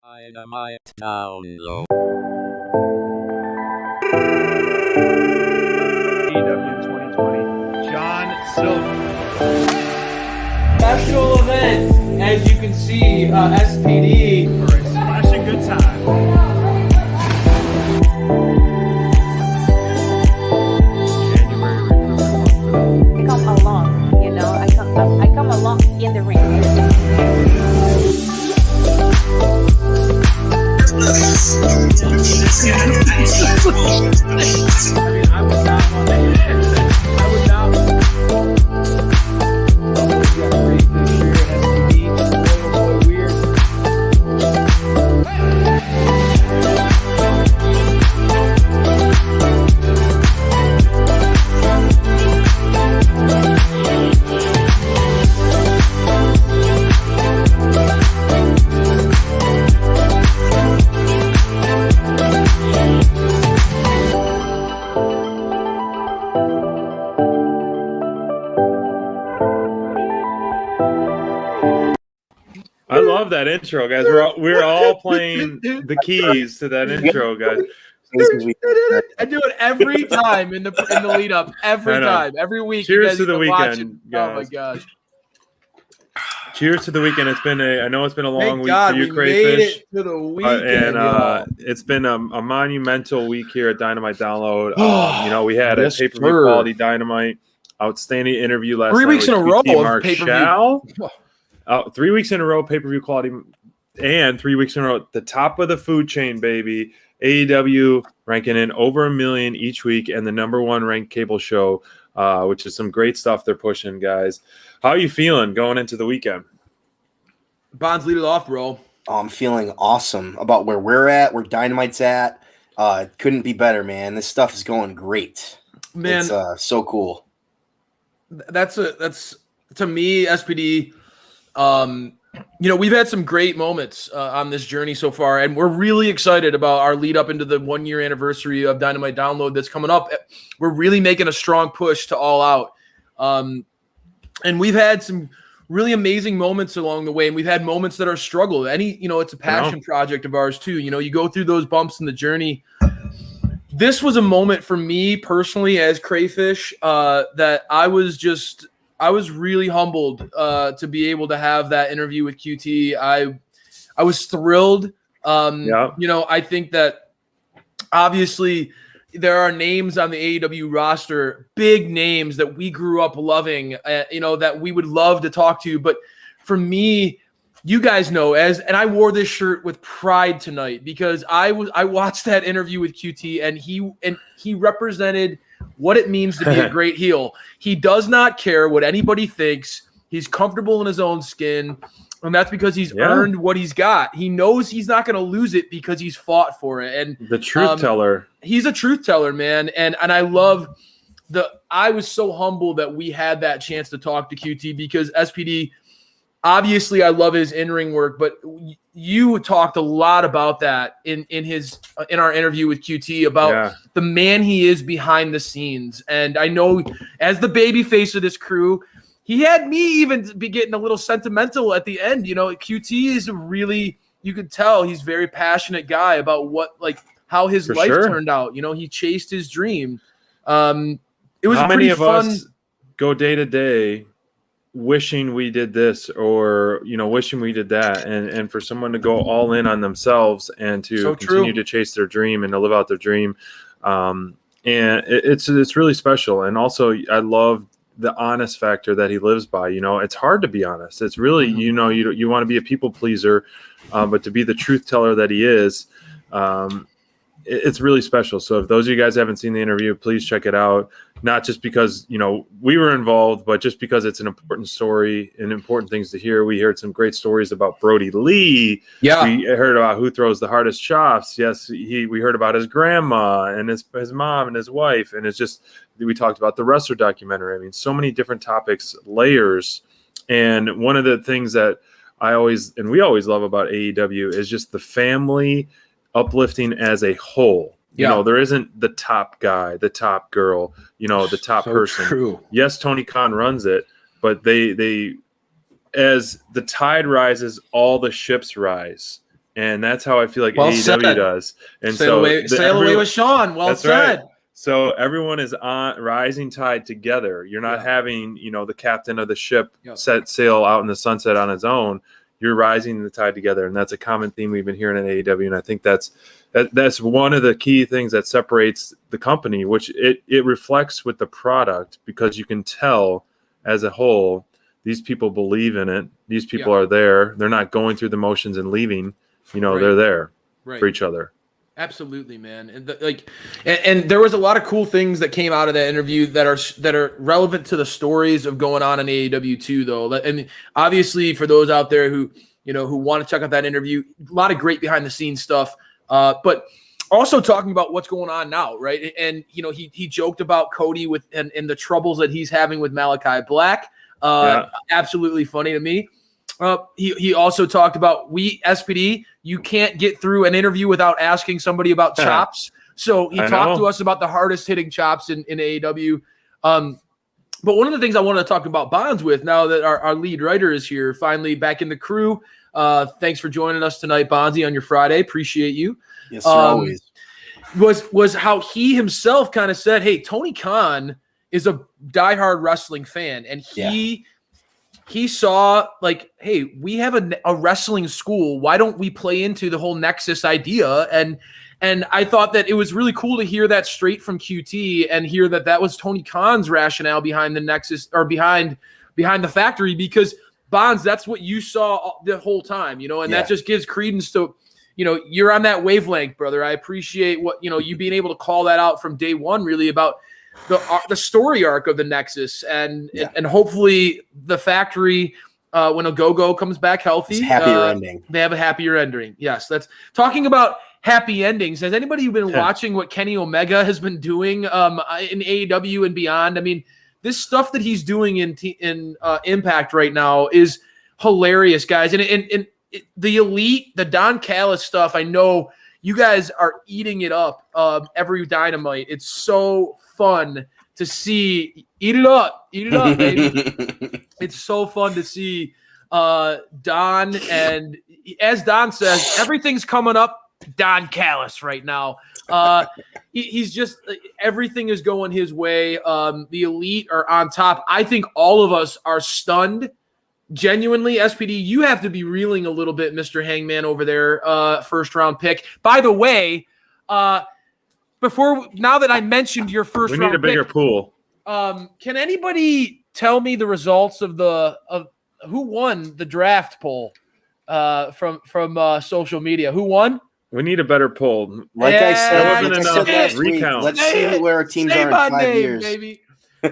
Dynamite download. AEW 2020, John Silver. Special event, as you can see, SPD. For a smashing good time. January recruitment month. Come along, I come along in the ring. I mean, I would not want to. I would not. We got great this year at SPD. Boy, weird. I love that intro, guys. We're all playing the keys to that intro, guys. I do it every time in the lead up. Every I know. time, every week. Cheers you guys to the have been watching. weekend, Oh my guys. gosh! Cheers to the weekend. I know it's been a long Thank week God for you, we Crayfish. made it to the weekend. It's been a monumental week here at Dynamite Download. We had Yes, a pay-per-view sir. quality Dynamite, outstanding interview last 3 night weeks in with a row QT of pay-per-view. Marshall. 3 weeks in a row pay-per-view quality, and 3 weeks in a row at the top of the food chain, baby. AEW ranking in over 1 million each week, and the number one ranked cable show, which is some great stuff they're pushing, guys. How are you feeling going into the weekend? Bonds, lead it off, bro. I'm feeling awesome about where we're at, where Dynamite's at. It couldn't be better, man. This stuff is going great. Man, It's so cool. that's to me, SPD. We've had some great moments on this journey so far, and we're really excited about our lead up into the 1 year anniversary of Dynamite Download that's coming up. We're really making a strong push to All Out, and we've had some really amazing moments along the way, and we've had moments that are struggle. It's a passion project of ours too. You go through those bumps in the journey. This was a moment for me personally as Crayfish that I was really humbled to be able to have that interview with QT. I was thrilled. I think that obviously there are names on the AEW roster, big names that we grew up loving, that we would love to talk to. But for me, you guys know, and I wore this shirt with pride tonight because I watched that interview with QT, and he represented what it means to be a great heel. He does not care what anybody thinks. He's comfortable in his own skin, and that's because he's earned what he's got. He knows he's not going to lose it because he's fought for it. And The truth teller. He's a truth teller, man. And I love I was so humbled that we had that chance to talk to QT because SPD, obviously I love his in-ring work, but you talked a lot about that in our interview with QT about the man he is behind the scenes. And I know as the baby face of this crew, he had me even be getting a little sentimental at the end. QT is you could tell he's a very passionate guy about how his life turned out. He chased his dream. It was How many pretty of fun. us go day to day wishing we did this or wishing we did that, and for someone to go all in on themselves and to continue to chase their dream and to live out their dream, and it's really special. And also I love the honest factor that he lives by. It's hard to be honest. It's really you want to be a people pleaser, but to be the truth teller that he is, it's really special. So if those of you guys haven't seen the interview, please check it out. Not just because, we were involved, but just because it's an important story and important things to hear. We heard some great stories about Brody Lee. Yeah. We heard about who throws the hardest chops. Yes. We heard about his grandma and his mom and his wife. And we talked about the wrestler documentary. I mean, so many different topics, layers. And one of the things that we always love about AEW is just the family uplifting as a whole. There isn't the top guy, the top girl, the top person. True. Yes, Tony Khan runs it, but they as the tide rises, all the ships rise. And that's how I feel like Well AEW said. does. And Sail away with Sean. Well that's said. right. So everyone is on rising tide together. You're not having, the captain of the ship set sail out in the sunset on his own. You're rising the tide together, and that's a common theme we've been hearing in AEW. And I think that's one of the key things that separates the company, which it reflects with the product, because you can tell as a whole these people believe in it. These people are there. They're not going through the motions and leaving. They're there for each other. Absolutely, man. And and there was a lot of cool things that came out of that interview that are relevant to the stories of going on in AEW too, though. And obviously, for those out there who want to check out that interview, a lot of great behind the scenes stuff. But also talking about what's going on now, right? And he joked about Cody and the troubles that he's having with Malachi Black. Absolutely funny to me. He also talked about SPD. You can't get through an interview without asking somebody about chops. So he talked to us about the hardest hitting chops in AEW. But one of the things I wanted to talk about Bonds with, now that our lead writer is here, finally back in the crew. Thanks for joining us tonight, Bonzi, on your Friday. Appreciate you. Yes, sir, always. Was how he himself kind of said, hey, Tony Khan is a diehard wrestling fan, and he saw like, hey, we have a wrestling school. Why don't we play into the whole Nexus idea? And I thought that it was really cool to hear that straight from QT and hear that was Tony Khan's rationale behind the Nexus, or behind the factory, because Bonds, that's what you saw the whole time, and that just gives credence to, you're on that wavelength, brother. I appreciate what, you being able to call that out from day one, really, about the story arc of the Nexus, and hopefully the factory, when Ogogo comes back healthy, happier ending. They have a happier ending. Yes, that's talking about happy endings. Has anybody been watching what Kenny Omega has been doing in AEW and beyond? I mean, this stuff that he's doing in Impact right now is hilarious, guys. And the Elite, the Don Callis stuff, I know you guys are eating it up every Dynamite. It's so fun to see. Eat it up, baby. It's so fun to see Don, and as Don says, everything's coming up Don Callis right now. He's just, everything is going his way. The Elite are on top. I think all of us are stunned. Genuinely, SPD, you have to be reeling a little bit, Mr. Hangman over there, first round pick. By the way, now that I mentioned your first round pick, we need a bigger pool. Can anybody tell me the results of who won the draft poll from social media? Who won? We need a better poll. I said last week, let's see where our teams are in 5 years. Baby.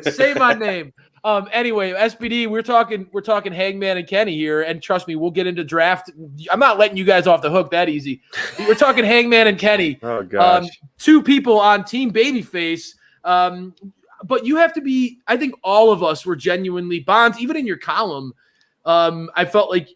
Say my name. Anyway, SPD, we're talking Hangman and Kenny here, and trust me, we'll get into draft. I'm not letting you guys off the hook that easy. We're talking Hangman and Kenny. Oh gosh. 2 people on Team Babyface. But you have to be. I think all of us were genuinely Bonds, even in your column. I felt like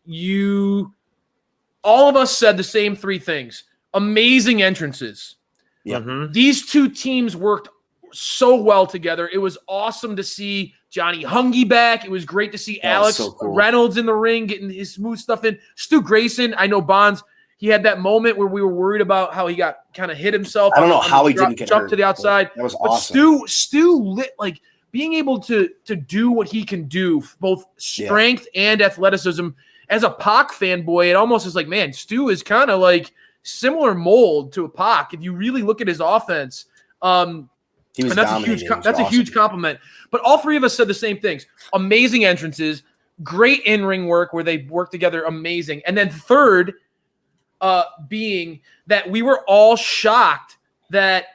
all of us said the same 3 things. Amazing entrances. Yeah. Mm-hmm. These 2 teams worked so well together. It was awesome to see Johnny Hungy back. It was great to see Alex Reynolds in the ring getting his smooth stuff in. Stu Grayson, I know Bonds, he had that moment where we were worried about how he got kind of hit himself. I don't know how he didn't get jump hurt. To the outside. That was but awesome. Stu lit, like being able to do what he can do, both strength and athleticism. As a Pac fanboy, it almost is like, man, Stu is kind of like similar mold to a Pac. If you really look at his offense, he was that's a huge compliment. But all 3 of us said the same things. Amazing entrances, great in-ring work where they work together, amazing. And then third, being that we were all shocked that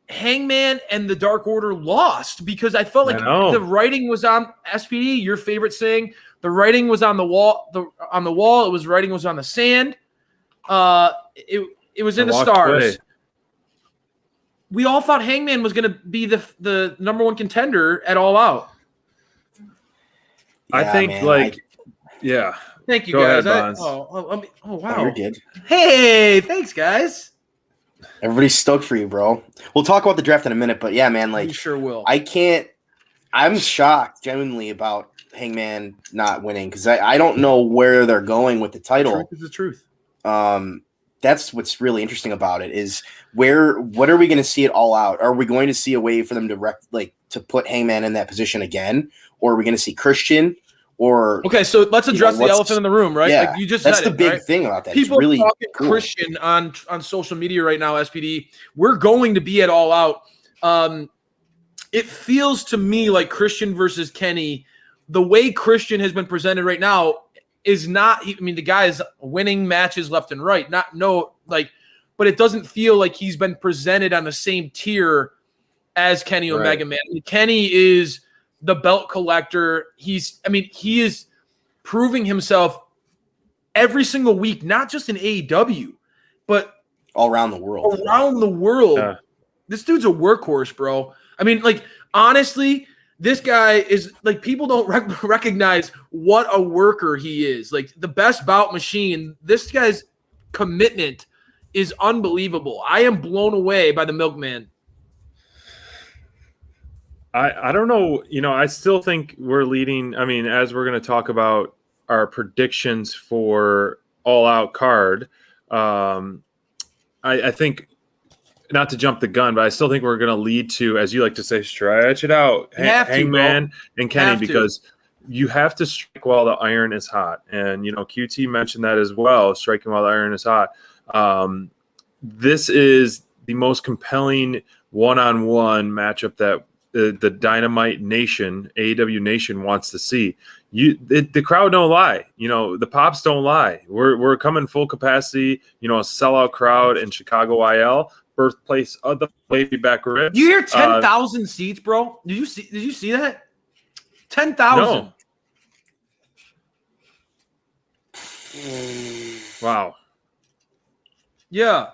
Hangman and the Dark Order lost, because I felt like the writing was on SPD, your favorite saying. The writing was on the wall. It was writing was on the sand. It was in the stars. We all thought Hangman was going to be the number 1 contender at All Out. I think, man, Thank you, Go guys. ahead, Bonds. Wow. Oh, you're good. Hey, thanks, guys. Everybody's stoked for you, bro. We'll talk about the draft in a minute, but yeah, man, We sure will. I'm shocked genuinely about Hangman not winning, because I don't know where they're going with the title. The truth is the truth. That's what's really interesting about it is what are we going to see it all out? Are we going to see a way for them to put Hangman in that position again? Or are we going to see Christian? Or okay, so let's address the elephant in the room, right? Yeah, like you just that's said the big right? thing about that. People it's really talking cool. Christian on social media right now, SPD. We're going to be at All Out. It feels to me like Christian versus Kenny. The way Christian has been presented right now is not. I mean, the guy is winning matches left and right. But it doesn't feel like he's been presented on the same tier as Kenny Omega. Man, I mean, Kenny is the belt collector. He is proving himself every single week, not just in AEW, but all around the world. Yeah. This dude's a workhorse, bro. I mean, like, honestly, this guy is like, people don't recognize what a worker he is. Like, the best bout machine. This guy's commitment is unbelievable. I am blown away by the Milkman. I don't know. I still think we're leading. I mean, as we're going to talk about our predictions for All Out card, I think, not to jump the gun, but I still think we're going to lead to, as you like to say, stretch it out. Hangman and Kenny, because you have to strike while the iron is hot. And, QT mentioned that as well, striking while the iron is hot. This is the most compelling one-on-one matchup that the Dynamite Nation, AEW Nation, wants to see. The crowd don't lie. The pops don't lie. We're coming full capacity. A sellout crowd in Chicago IL, birthplace of the Wavy Back Ribs. You hear 10,000 seats, bro? Did you see that? 10,000. No. Wow. Yeah.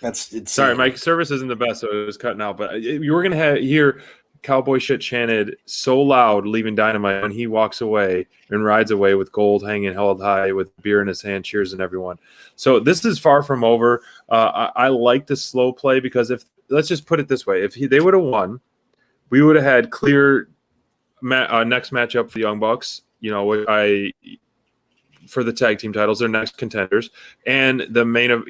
That's insane. Sorry, my service isn't the best, so it was cutting out. But you were gonna hear cowboy shit chanted so loud, leaving Dynamite when he walks away and rides away with gold hanging held high, with beer in his hand, cheers and everyone. So this is far from over. I like the slow play because let's just put it this way: if they would have won, we would have had clear next matchup for the Young Bucks. For the tag team titles, their next contenders, and the main of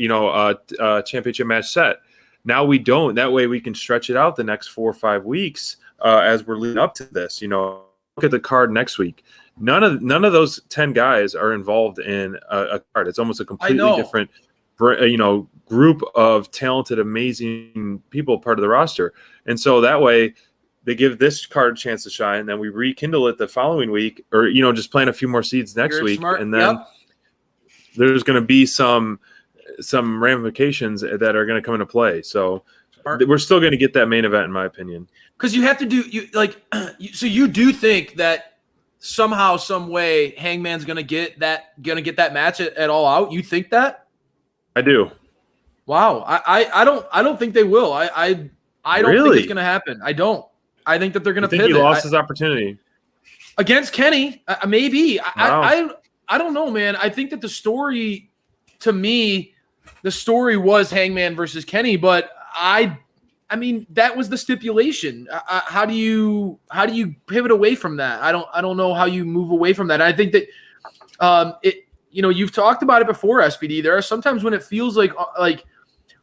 championship match set. Now we don't. That way we can stretch it out the next 4 or 5 weeks as we're leading up to this. Look at the card next week. None of those 10 guys are involved in a card. It's almost a completely different, group of talented, amazing people part of the roster. And so that way, they give this card a chance to shine, then we rekindle it the following week, or just plant a few more seeds next week, and then there's going to be some ramifications that are going to come into play. So we're still going to get that main event, in my opinion. Because you have to so you do think that somehow, some way, Hangman's going to get that match at All Out? You think that? I do. Wow, I don't think they will. I don't think it's going to happen. I don't. I think that they're going to pivot. He lost his opportunity against Kenny. Maybe. Wow. I don't know, man. I think that the story, to me, was Hangman versus Kenny, but I mean, that was the stipulation. How do you pivot away from that? I don't know how you move away from that. I think that you've talked about it before, SPD. There are sometimes when it feels like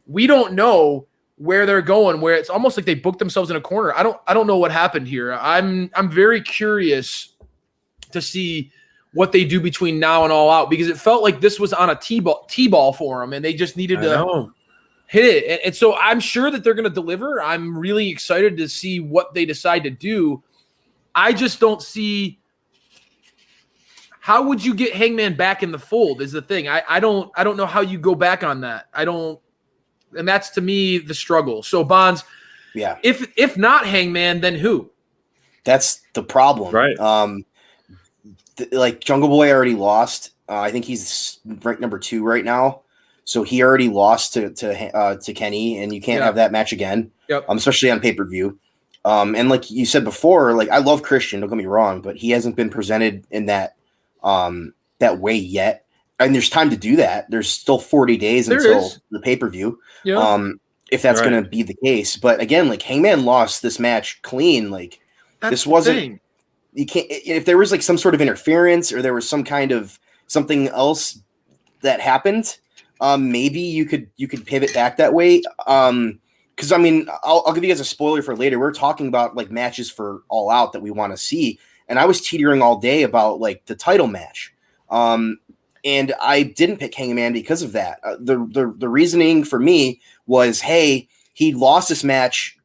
we don't know where they're going, where it's almost like they booked themselves in a corner. I don't know what happened here. I'm very curious to see what they do between now and All Out, because it felt like this was on a T-ball for them, and they just needed to hit it. And so I'm sure that they're going to deliver. I'm really excited to see what they decide to do. I just don't see how would you get Hangman back in the fold is the thing. I don't know how you go back on that. And that's, to me, the struggle. So, Bonds, if not Hangman, then who? That's the problem. Right. Jungle Boy already lost. I think he's ranked number 2 right now. So he already lost to Kenny, and you can't have that match again, especially on pay-per-view. And like you said before, I love Christian, don't get me wrong, but he hasn't been presented in that way yet. And there's time to do that. There's still 40 days until the pay-per-view. Yeah. If that's going to be the case. But again, Hangman lost this match clean. This wasn't – you can't – if there was some sort of interference or there was some kind of something else that happened, maybe you could pivot back that way. Because I mean, I'll give you guys a spoiler for later. We're talking about like matches for All Out that we want to see, and I was teetering all day about like the title match. And I didn't pick Hangman because of that. The reasoning for me was, hey, he lost this match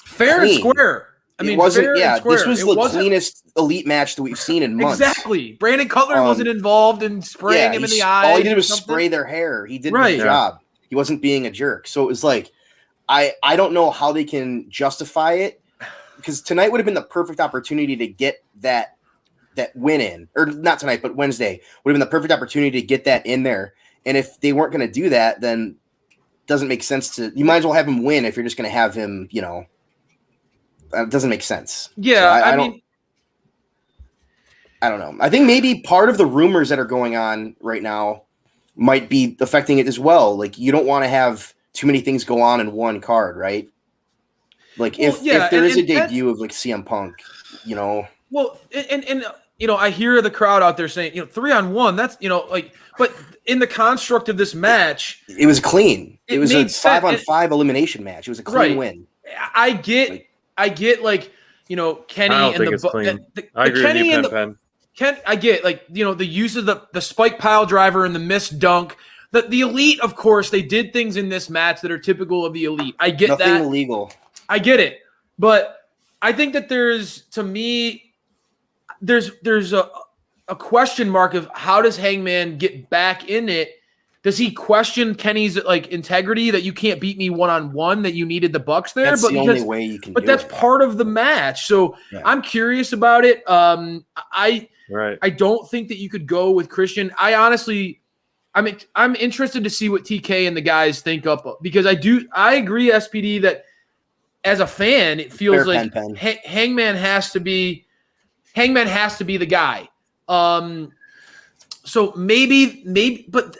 fair clean. and square. I mean, it wasn't. fair Yeah, and square. this was the cleanest Elite match that we've seen in months. Exactly. Brandon Cutler wasn't involved in spraying him in the eyes. All he did was spray their hair. He did his job. He wasn't being a jerk. So it was like, I don't know how they can justify it, because tonight would have been the perfect opportunity to get that win in, or not tonight, but Wednesday would have been the perfect opportunity to get that in there. And if they weren't going to do that, then it doesn't make sense to. You might as well have him win if you're just going to have him. You know, it doesn't make sense. Yeah, so I don't know. I think maybe part of the rumors that are going on right now might be affecting it as well. Like, you don't want to have too many things go on in one card, right? Like, if there is a debut of like CM Punk, you know. Well, and you know, I hear the crowd out there saying, you know, 3-on-1. That's, you know, like, but in the construct of this match, it was clean. It was a 5-on-5 elimination match. It was a clean win. I get, like, you know, Kenny I don't and think the it's clean. I agree Kenny with you, Pen. I get, like, you know, the use of the spike pile driver and the missed dunk. The Elite, of course, they did things in this match that are typical of the Elite. I get Nothing that. illegal. I get it. But I think that there's a question mark of how does Hangman get back in it? Does he question Kenny's like integrity that you can't beat me one-on-one, that you needed the Bucks there? That's the only way you can do it. But that's part of the match. So I'm curious about it. I don't think that you could go with Christian. I'm interested to see what TK and the guys think up, because I agree, SPD, that as a fan, it feels like Hangman has to be the guy. So maybe, but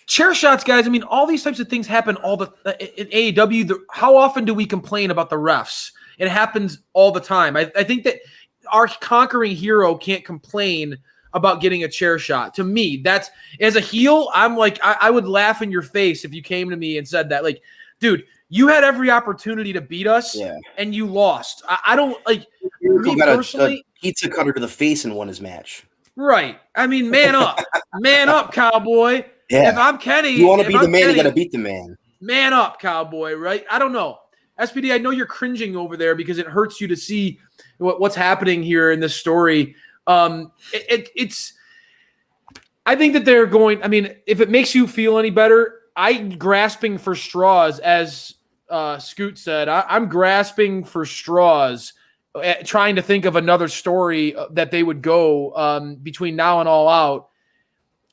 chair shots, guys. I mean, all these types of things happen in AEW. How often do we complain about the refs? It happens all the time. I think that our conquering hero can't complain about getting a chair shot. To me, that's, as a heel, I'm like, I would laugh in your face if you came to me and said that. Like, dude, you had every opportunity to beat us, and you lost. I don't like. Me personally, a pizza cutter to the face and won his match. Right. I mean, man up, cowboy. Yeah. If I'm Kenny, you want to be the man, you got to beat the man. Man up, cowboy. Right. I don't know. SPD, I know you're cringing over there because it hurts you to see what's happening here in this story. It's. I think that they're going. I mean, if it makes you feel any better, I'm grasping for straws, as Scoot said. I'm grasping for straws, trying to think of another story that they would go between now and All Out.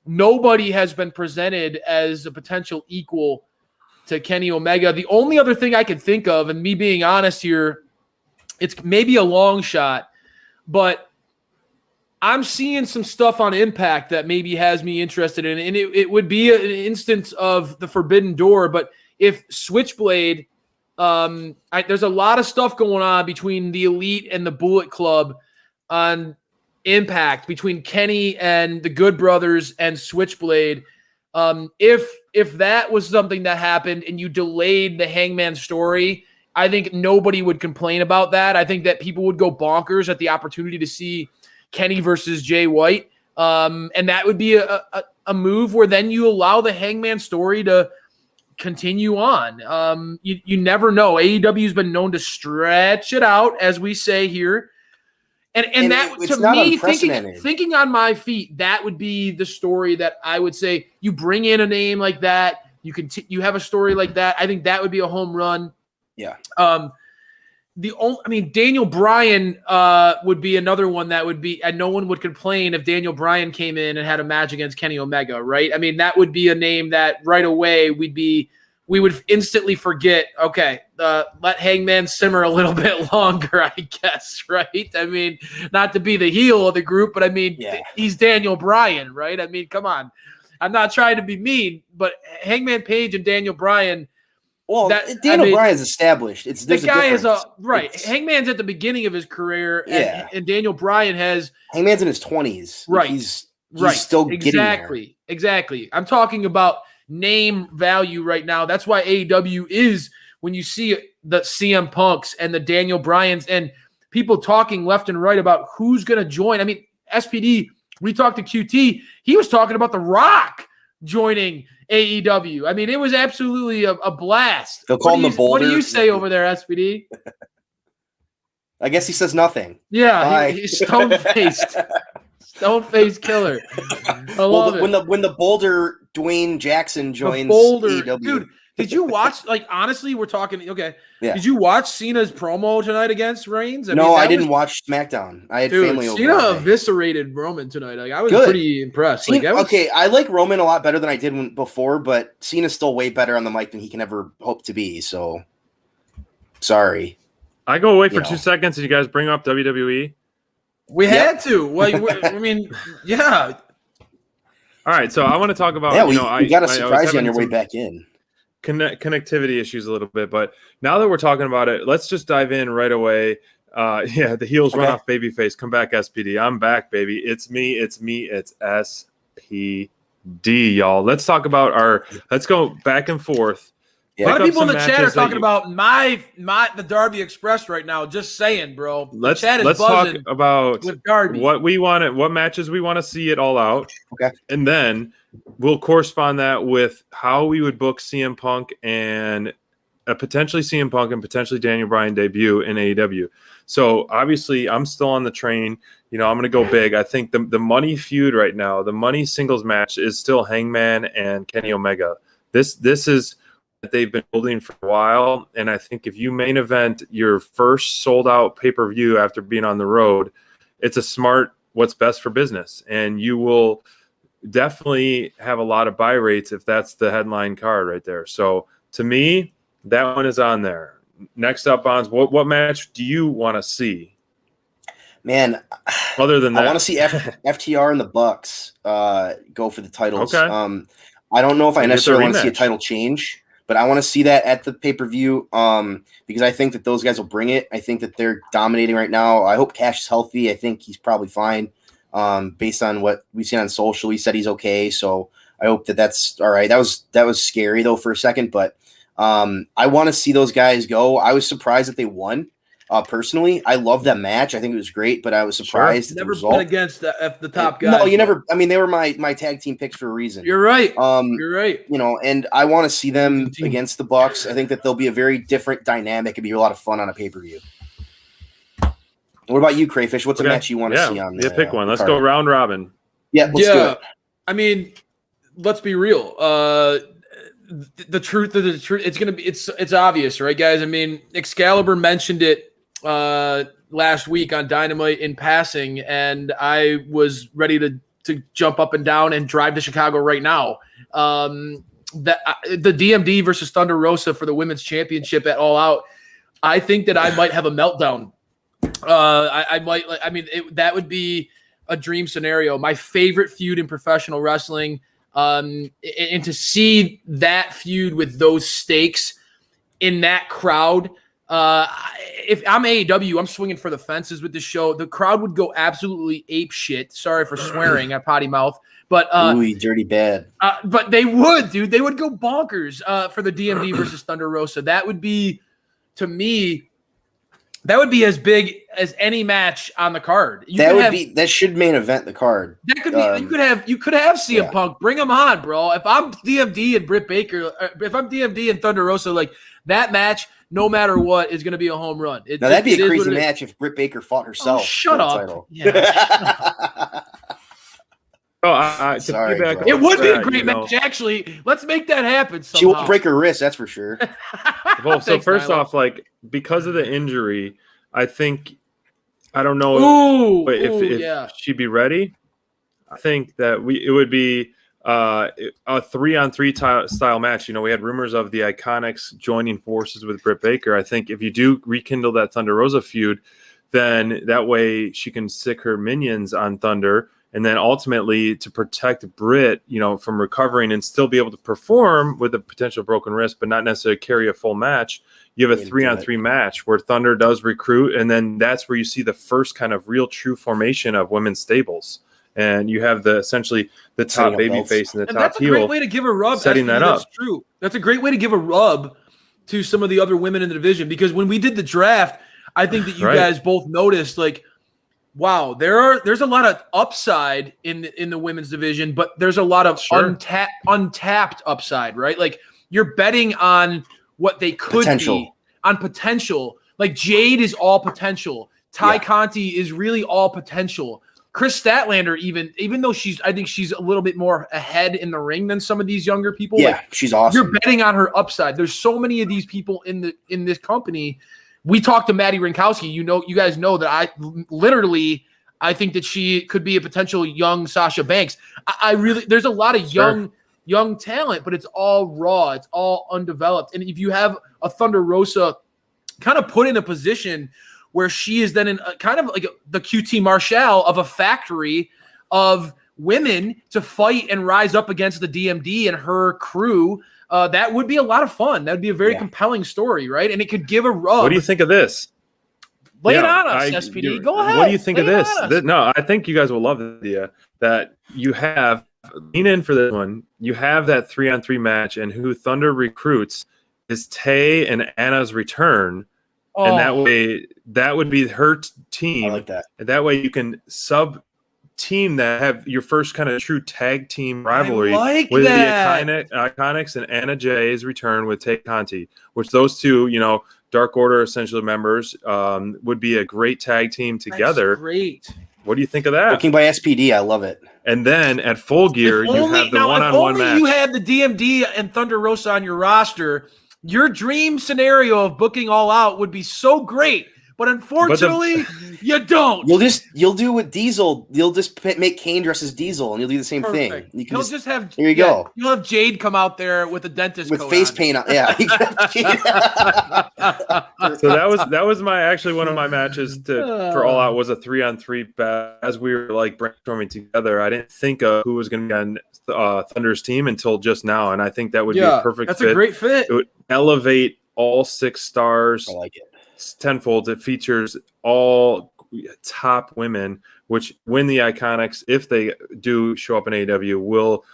Nobody has been presented as a potential equal to Kenny Omega. The only other thing I can think of, and me being honest here, it's maybe a long shot, but I'm seeing some stuff on Impact that maybe has me interested in it. And it would be an instance of the Forbidden Door. But if Switchblade, there's a lot of stuff going on between the Elite and the Bullet Club on Impact, between Kenny and the Good Brothers and Switchblade. If that was something that happened and you delayed the Hangman story, I think nobody would complain about that. I think that people would go bonkers at the opportunity to see Kenny versus Jay White. And that would be a move where then you allow the Hangman story to continue on. You never know. AEW has been known to stretch it out, as we say here. And that, to me, thinking on my feet, that would be the story that I would say you bring in a name like that. You have a story like that. I think that would be a home run. Yeah. Daniel Bryan would be another one that would be, and no one would complain if Daniel Bryan came in and had a match against Kenny Omega, right? I mean, that would be a name that right away we would instantly forget. Okay, let Hangman simmer a little bit longer, I guess, right? I mean, not to be the heel of the group, but I mean, he's Daniel Bryan, right? I mean, come on. I'm not trying to be mean, but Hangman Page and Daniel Bryan. Well, Daniel Bryan's established. The guy is Hangman's at the beginning of his career, and Daniel Bryan Hangman's in his 20s. Right. He's still getting there. Exactly. I'm talking about name value right now. That's why AEW is, when you see the CM Punks and the Daniel Bryans and people talking left and right about who's going to join. I mean, SPD, we talked to QT. He was talking about The Rock joining AEW. I mean, it was absolutely a blast. They'll call him the Boulder. What do you say over there, SPD? I guess he says nothing. Yeah, he's stone-faced. Stone-faced killer. I love it. When the Boulder Dwayne Jackson joins AEW. Dude, did you watch, like, honestly, we're talking, okay. Yeah. Did you watch Cena's promo tonight against Reigns? I didn't watch SmackDown. I had family over. Cena eviscerated Roman tonight. Like, I was pretty impressed. Okay, I like Roman a lot better than I did before, but Cena's still way better on the mic than he can ever hope to be, so sorry. I go away for 2 seconds and you guys bring up WWE. We had to. Well, I mean, yeah. All right, so I want to talk about. Yeah, we got to surprise you on your way back in. Connectivity issues a little bit, but now that we're talking about it, let's just dive in right away. The heels run off babyface. Come back, SPD. I'm back, baby. It's me. It's SPD, y'all. Let's talk about let's go back and forth. Yeah. A lot of people in the chat are talking about the Darby Express right now. Just saying, bro. Let's talk about with Darby. What matches we want to see it all out. Okay. And then we'll correspond that with how we would book CM Punk and potentially CM Punk and potentially Daniel Bryan debut in AEW. So obviously I'm still on the train. I'm going to go big. I think the money feud right now, the money singles match is still Hangman and Kenny Omega. This is that they've been building for a while, and I think if you main event your first sold out pay-per-view after being on the road, it's a smart what's best for business, and you will definitely have a lot of buy rates if that's the headline card right there. So to me, that one is on there. Next up, Bonds, what match do you want to see? Man, other than that, I want to see FTR and the Bucks go for the titles. Okay. I don't know if I necessarily want to see a title change, but I want to see that at the pay-per-view because I think that those guys will bring it. I think that they're dominating right now. I hope Cash is healthy. I think he's probably fine based on what we've seen on social. He said he's okay, so I hope that's all right. That was scary, though, for a second, but I want to see those guys go. I was surprised that they won. Personally, I love that match. I think it was great, but I was surprised at the result. Never bet against the top guys. No, you never. I mean, they were my tag team picks for a reason. You're right. You're right. And I want to see them against the Bucks. I think that they'll be a very different dynamic. It'd be a lot of fun on a pay-per-view. What about you, Crayfish? What's a match you want to see on? Pick one. Let's go round robin. Yeah, let's do it. I mean, let's be real. The truth. It's gonna be. It's obvious, right, guys? I mean, Excalibur mentioned it last week on Dynamite in passing, and I was ready to jump up and down and drive to Chicago right now. The DMD versus Thunder Rosa for the women's championship at All Out. I think that I might have a meltdown. That would be a dream scenario. My favorite feud in professional wrestling. And to see that feud with those stakes in that crowd, if I'm AEW, I'm swinging for the fences with this show. The crowd would go absolutely ape shit. Sorry for swearing at potty mouth, but ooh, dirty bad. But they would, dude. They would go bonkers for the DMD versus Thunder Rosa. That would be, to me, that would be as big as any match on the card. That should main event the card. That could be. You could have CM Punk. Bring him on, bro. If I'm DMD and Britt Baker, if I'm DMD and Thunder Rosa, like that match, no matter what, is going to be a home run. That'd be a crazy match if Britt Baker fought herself. Oh, shut up. Yeah. Sorry, it would be a great match, actually. Let's make that happen somehow. She won't break her wrist, that's for sure. Well, so first off, like, because of the injury, I don't know if she'd be ready. I think that it would be a 3-on-3 style match. We had rumors of the Iconics joining forces with Britt Baker. I think if you do rekindle that Thunder Rosa feud, then that way she can sick her minions on Thunder. And then ultimately to protect Britt, from recovering and still be able to perform with a potential broken wrist, but not necessarily carry a full match. You have a 3-on-3 match where Thunder does recruit. And then that's where you see the first kind of real true formation of women's stables. and you have essentially the top baby face and the top that's heel. A great way to give a rub. Setting that up. That's true. That's a great way to give a rub to some of the other women in the division, because when we did the draft, I think that you guys both noticed, like, wow, there's a lot of upside in the women's division, but there's a lot of untapped upside, right? Like, you're betting on what they could be, on potential. Like, Jade is all potential. Ty Conti is really all potential. Chris Statlander, even though I think she's a little bit more ahead in the ring than some of these younger people. Yeah, like, she's awesome. You're betting on her upside. There's so many of these people in this company. We talked to Maddie Rinkowski. You guys know that I think that she could be a potential young Sasha Banks. There's a lot of young talent, but it's all raw. It's all undeveloped. And if you have a Thunder Rosa kind of put in a position where she is then in kind of like the QT Marshall of a factory of women to fight and rise up against the DMD and her crew, that would be a lot of fun. That would be a very compelling story, right? And it could give a rub. What do you think of this? Lay it on us, SPD. Go ahead. What do you think of this? No, I think you guys will love the idea that you have, lean in for this one, you have that 3-on-3 match, and who Thunder recruits is Tay and Anna's return. Oh. And that way, that would be her team. I like that. And that way you can sub-team that, have your first kind of true tag team rivalry with the Iconics and Anna Jay's return with Tay Conti, which those two, Dark Order essentially members, would be a great tag team together. That's great. What do you think of that? Booking by SPD, I love it. And then at Full Gear, you have the one-on-one match. If you had the DMD and Thunder Rosa on your roster, your dream scenario of booking All Out would be so great, but unfortunately, you don't. You'll do with Diesel. You'll just make Kane dress as Diesel, and you'll do the same thing. You can just have. There you go. You'll have Jade come out there with a dentist with coat face on. paint on. Yeah. So that was one of my matches for All Out was a 3-on-3. As we were like brainstorming together, I didn't think of who was going to be on Thunder's team until just now, and I think that would be a perfect. That's fit. a great fit. It would elevate all 6 stars. I like it. Tenfold. It features all top women, which when the Iconics, if they do show up in AEW, will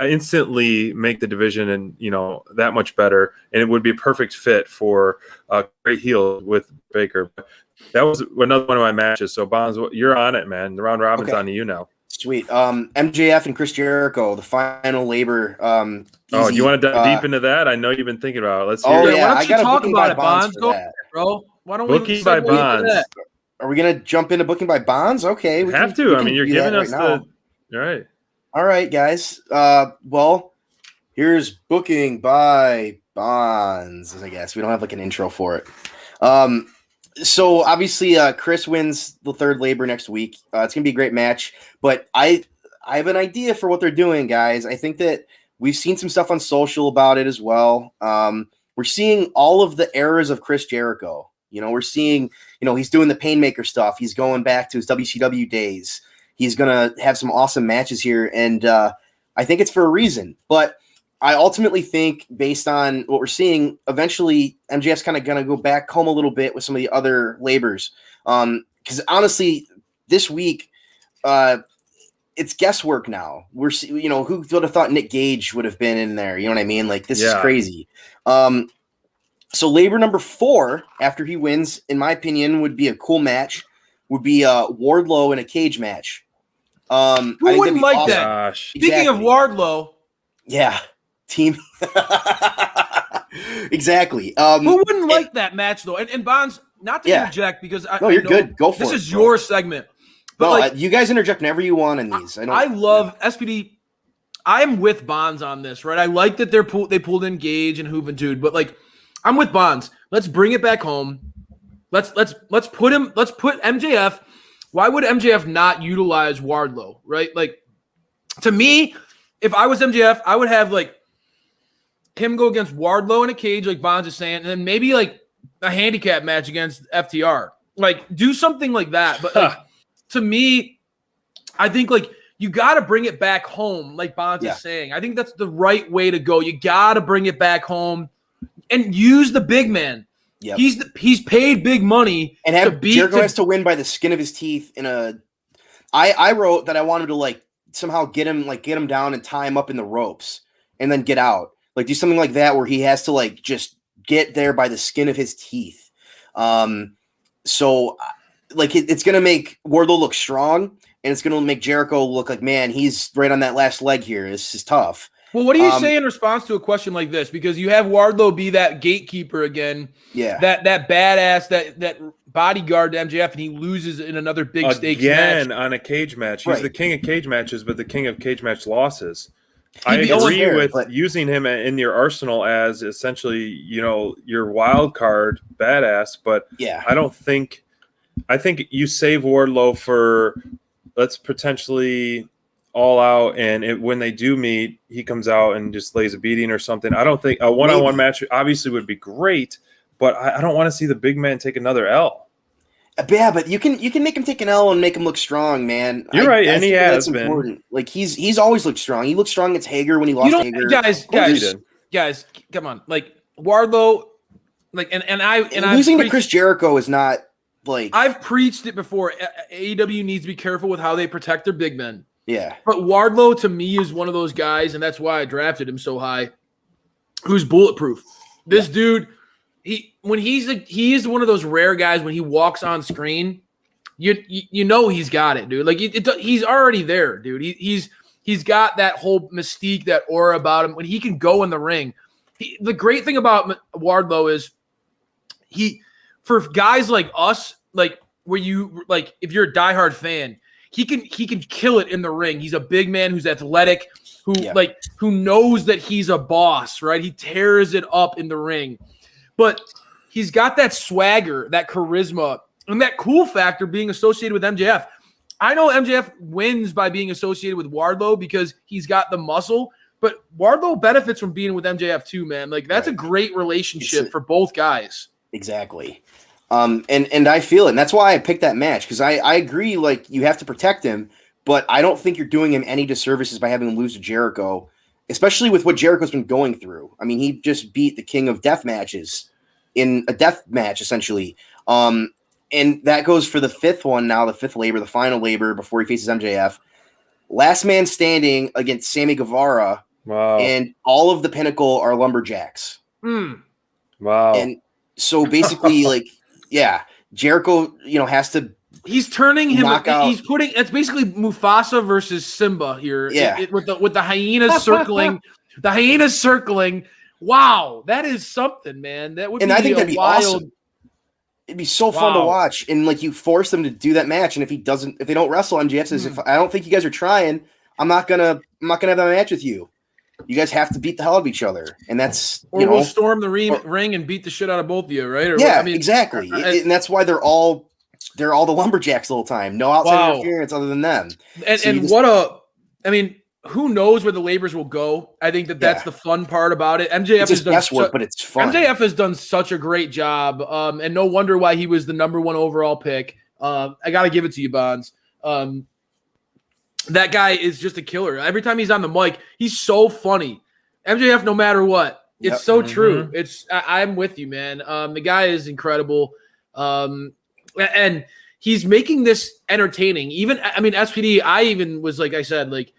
instantly make the division and that much better. And it would be a perfect fit for a great heel with Baker. That was another one of my matches. So Bonds, you're on it, man. The round robin's on to you now. Sweet. MJF and Chris Jericho, the final labor. Do you want to dive deep into that? I know you've been thinking about it. Let's hear it. Why don't you talk about it, Bonds? Go, bro. Why don't booking by Bonds? Are we gonna jump into booking by Bonds? Okay, we have to. I mean, you're giving us the. All right. All right, guys. Well, here's booking by Bonds. I guess we don't have like an intro for it. So obviously, Chris wins the third labor next week. It's gonna be a great match. But I have an idea for what they're doing, guys. I think that we've seen some stuff on social about it as well. We're seeing all of the eras of Chris Jericho. We're seeing, he's doing the Painmaker stuff. He's going back to his WCW days. He's gonna have some awesome matches here, and I think it's for a reason. But I ultimately think, based on what we're seeing, eventually MJF's kind of going to go back home a little bit with some of the other labors. Because honestly, this week, it's guesswork now. We're, who would have thought Nick Gage would have been in there? You know what I mean? Like, this is crazy. So labor number 4, after he wins, in my opinion, would be a cool match. Would be Wardlow in a cage match. Who wouldn't like awesome. That? Gosh. Speaking of Wardlow. Yeah. Team. Exactly. Who wouldn't like that match, though? And Bonds, not to interject, because you're good. Go for it. This is your segment. But you guys interject whenever you want in these. I love SPD. I'm with Bonds on this, right? I like that they pulled in Gage and Juventud, but like, I'm with Bonds. Let's bring it back home. Let's put MJF. Why would MJF not utilize Wardlow, right? Like, to me, if I was MJF, I would have like him go against Wardlow in a cage, like Bonds is saying, and then maybe like a handicap match against FTR. Like, do something like that. But like, to me, I think like you got to bring it back home, like Bonds is saying. I think that's the right way to go. You got to bring it back home and use the big man. Yep. He's paid big money and have Jericho has to win by the skin of his teeth in a I wrote that I wanted to like somehow get him down and tie him up in the ropes and then get out. Like do something like that where he has to like just get there by the skin of his teeth. So like it's going to make Wardlow look strong, and it's going to make Jericho look like, man, he's right on that last leg here. This is tough. Well, what do you say in response to a question like this? Because you have Wardlow be that gatekeeper again. Yeah. That badass, that bodyguard to MJF, and he loses in another big stakes match. Again, on a cage match. He's Right. the king of cage matches, but the king of cage match losses. He'd I be agree unfair, with but- using him in your arsenal as essentially, your wild card badass, but Yeah. I think you save Wardlow for let's potentially all out, and when they do meet, he comes out and just lays a beating or something. I don't think a one-on-one match obviously would be great, but I don't want to see the big man take another L. Yeah, but you can make him take an L and make him look strong, man. You're right, and think he has that's been. important. Like he's always looked strong. He looked strong against Hager when he lost Hager. Guys, come on. Like Wardlow, like and losing to Chris Jericho is not like I've preached it before. AEW needs to be careful with how they protect their big men. Yeah. But Wardlow to me is one of those guys, and that's why I drafted him so high, who's bulletproof. This dude, he is one of those rare guys when he walks on screen, you know he's got it, dude. Like he's already there, dude. He's got that whole mystique, that aura about him when he can go in the ring. The great thing about Wardlow is for guys like us, like where you like if you're a diehard fan, he can kill it in the ring. He's a big man who's athletic, who knows that he's a boss, right? He tears it up in the ring. But he's got that swagger, that charisma, and that cool factor being associated with MJF. I know MJF wins by being associated with Wardlow because he's got the muscle, but Wardlow benefits from being with MJF too, man. Like that's a great relationship for both guys. Exactly. And I feel it. And that's why I picked that match, because I agree, like, you have to protect him, but I don't think you're doing him any disservices by having him lose to Jericho, especially with what Jericho's been going through. I mean, he just beat the king of death matches in a death match, essentially. And that goes for the fifth one now, the fifth labor, the final labor before he faces MJF. Last man standing against Sammy Guevara. Wow. And all of the Pinnacle are lumberjacks. Wow. And so basically, like, yeah, Jericho, has to. He's turning him. Out. He's putting. It's basically Mufasa versus Simba here. Yeah, with the hyenas circling. The hyenas circling. Wow, that is something, man. That would. And be I think that'd be wild. awesome. It'd be so fun to watch, and like you force them to do that match, and if they don't wrestle, MJF says, "If I don't think you guys are trying, I'm not gonna have that match with you. You guys have to beat the hell out of each other," and that's we'll storm the ring and beat the shit out of both of you, right? Exactly. And that's why they're all the lumberjacks the whole time. No outside interference other than them. Who knows where the labors will go? I think that's the fun part about it. MJF has done guesswork, but it's fun. MJF has done such a great job, and no wonder why he was the number one overall pick. I got to give it to you, Bonds. That guy is just a killer. Every time he's on the mic, he's so funny. MJF, no matter what, it's so true. I'm with you, man. The guy is incredible, and he's making this entertaining. SPD. I even was like I said, like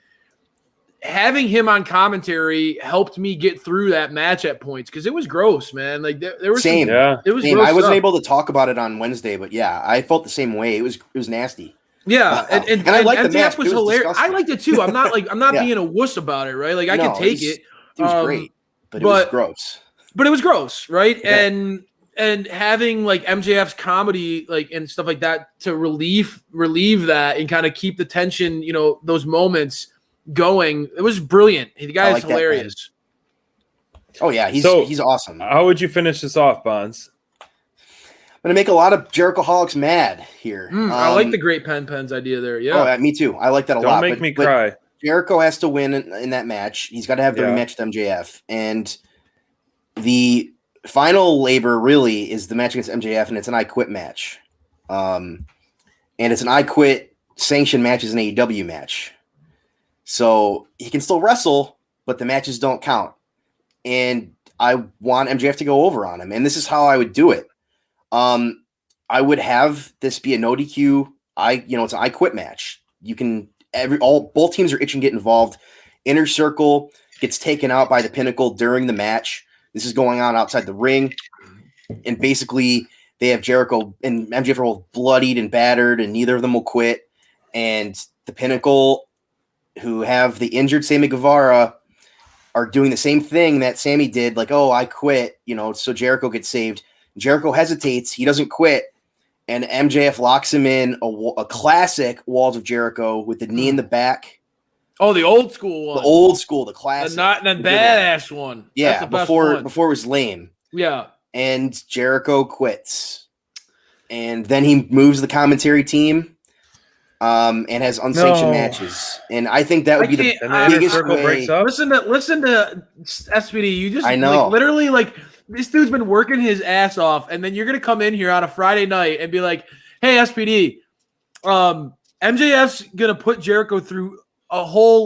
having him on commentary helped me get through that match at points because it was gross, man. Like there was same. It was. Same. I wasn't able to talk about it on Wednesday, but yeah, I felt the same way. It was nasty. Yeah, and I liked the match. MJF was hilarious. I liked it too. I'm not being a wuss about it, right? Like I can take it. It was great, but it was gross. But it was gross, right? Yeah. And having like MJF's comedy, like and stuff like that, to relieve that and kind of keep the tension, those moments going. It was brilliant. The guy is hilarious. Oh yeah, he's awesome. How would you finish this off, Bonds? I'm gonna make a lot of Jericho-holics mad here. I like the Great Pens idea there. Yeah, oh, me too. I like that a Don't lot. make me cry. Jericho has to win in that match. He's got to have the rematch with MJF, and the final labor really is the match against MJF, and it's an I Quit match. And it's an I Quit sanctioned match as an AEW match. So he can still wrestle, but the matches don't count. And I want MJF to go over on him, and this is how I would do it. I would have this be a no DQ. It's an I Quit match. both teams are itching to get involved. Inner Circle gets taken out by the Pinnacle during the match. This is going on outside the ring. And basically they have Jericho and MJF are both bloodied and battered, and neither of them will quit. And the Pinnacle, who have the injured Sammy Guevara, are doing the same thing that Sammy did, like, oh, I quit, so Jericho gets saved. Jericho hesitates. He doesn't quit. And MJF locks him in a classic Walls of Jericho with the knee in the back. Oh, the old school one. The old school, the classic. The badass one. Yeah, That's the best before one. it was lame. Yeah. And Jericho quits. And then he moves the commentary team and has unsanctioned matches. And I think that would be the biggest way. Listen to SPD. You just I know. Literally this dude's been working his ass off, and then you're gonna come in here on a Friday night and be like, "Hey, SPD, MJF's gonna put Jericho through all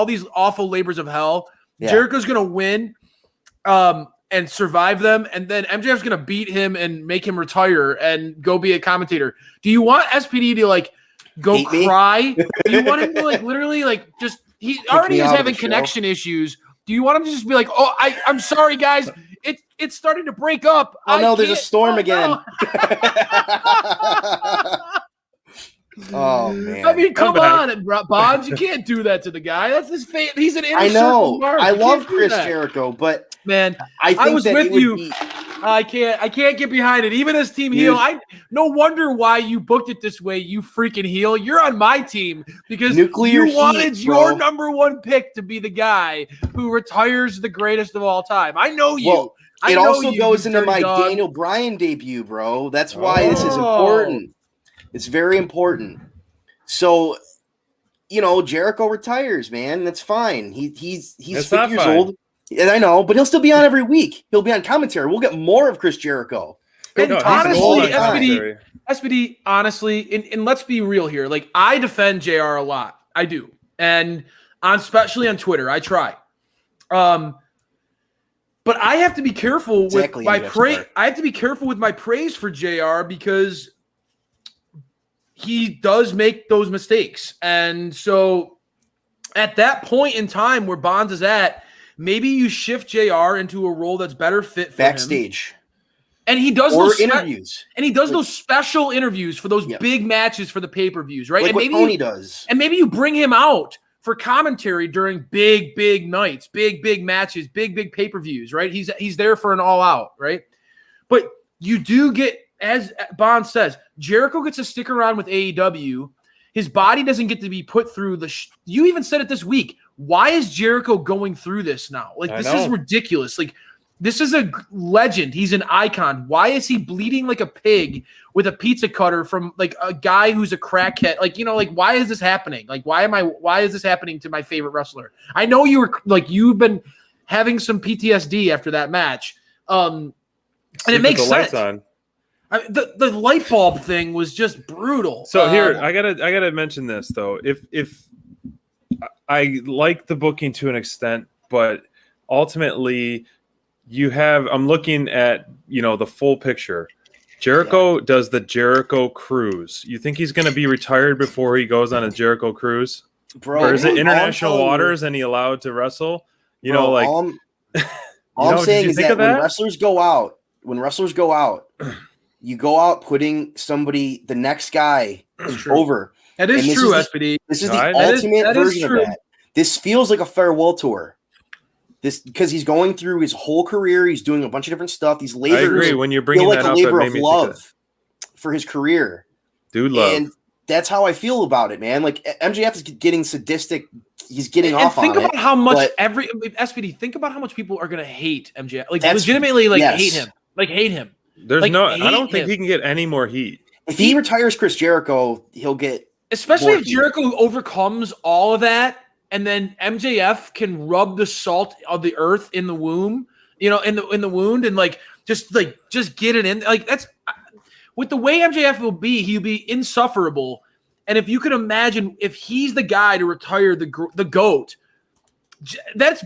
these awful labors of hell. Yeah. Jericho's gonna win, and survive them, and then MJF's gonna beat him and make him retire and go be a commentator. Do you want SPD to go hate cry? Do you want him to literally just he already is having connection issues? Do you want him to just be like, oh, I'm sorry, guys. It's starting to break up. Oh, no, there's a storm again. No. Oh, man. I mean, come on, Bonds. You can't do that to the guy. That's his face. He's an inner circle mark. I love Chris Jericho, but man, I was with you. I can't get behind it. Even as team heel, no wonder why you booked it this way, you freaking heel. You're on my team because you wanted your number one pick to be the guy who retires the greatest of all time. I know you. Well, it also goes into my Daniel Bryan debut, bro. That's why this is important. It's very important. So, Jericho retires, man. That's fine. He's 50 years old. And I know, but he'll still be on every week. He'll be on commentary. We'll get more of Chris Jericho. And honestly, SPD, honestly, and let's be real here. I defend JR a lot. I do. And especially on Twitter, I try. But I have to be careful with my praise. I have to be careful with my praise for JR because he does make those mistakes. And so at that point in time where Bonds is at, maybe you shift JR into a role that's better fit for backstage. Him. And he does those interviews. And he does those special interviews for those big matches for the pay-per-views, right? And what Tony does. And maybe you bring him out for commentary during big nights, big matches, big pay-per-views, right? He's there for an all-out, right? But you do get, as Bond says, Jericho gets to stick around with AEW. His body doesn't get to be put through you even said it this week. Why is Jericho going through this now? This is ridiculous. This is a legend. He's an icon. Why is he bleeding like a pig with a pizza cutter from a guy who's a crackhead? Why is this happening? Why is this happening to my favorite wrestler? I know you've been having some PTSD after that match. And it makes sense. The light bulb thing was just brutal. So here, I gotta mention this though. If I like the booking to an extent, but ultimately I'm looking at the full picture. Jericho does the Jericho cruise. You think he's going to be retired before he goes on a Jericho cruise? Bro, or is it international waters and he allowed to wrestle? All I'm saying is that when wrestlers go out, you go out putting somebody, the next guy, over. That is true, SPD. This is the ultimate version of that. This feels like a farewell tour. Because he's going through his whole career, he's doing a bunch of different stuff. These labors, I agree. When you're bringing feel that like up, a labor of love love for his career. Dude, love. And that's how I feel about it, man. MJF is getting sadistic. He's getting off on it. Think about how much SPD. Think about how much people are going to hate MJF. Legitimately, hate him. Hate him. There's I don't think he can get any more heat. If he retires Chris Jericho, he'll get. Especially if Jericho overcomes all of that. And then MJF can rub the salt of the earth in the womb, in the wound, and just get it in. That's with the way MJF will be. He'll be insufferable. And if you can imagine, if he's the guy to retire the GOAT, that's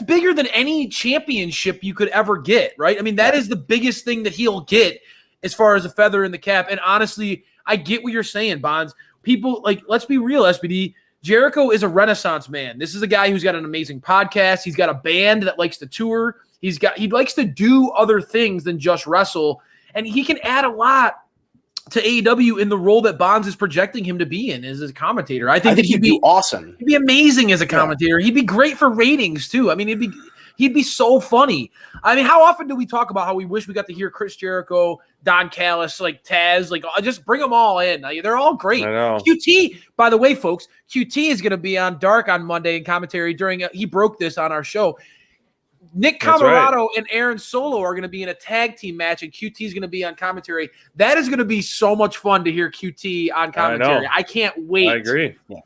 bigger than any championship you could ever get, right? I mean, that is the biggest thing that he'll get as far as a feather in the cap. And honestly, I get what you're saying, Bonds. people like, let's be real, SPD. Jericho is a Renaissance man. This is a guy who's got an amazing podcast. He's got a band that likes to tour. He likes to do other things than just wrestle, and he can add a lot to AEW in the role that Bonds is projecting him to be in as a commentator. I think he'd be awesome. He'd be amazing as a commentator. Yeah. He'd be great for ratings too. I mean, he'd be so funny. I mean, how often do we talk about how we wish we got to hear Chris Jericho, Don Callis, like Taz, like just bring them all in. They're all great. I know. QT, by the way, folks, QT is going to be on Dark on Monday in commentary he broke this on our show. Nick Camarado and Aaron Solo are going to be in a tag team match, and QT is going to be on commentary. That is going to be so much fun to hear QT on commentary. I can't wait. I agree. Yeah.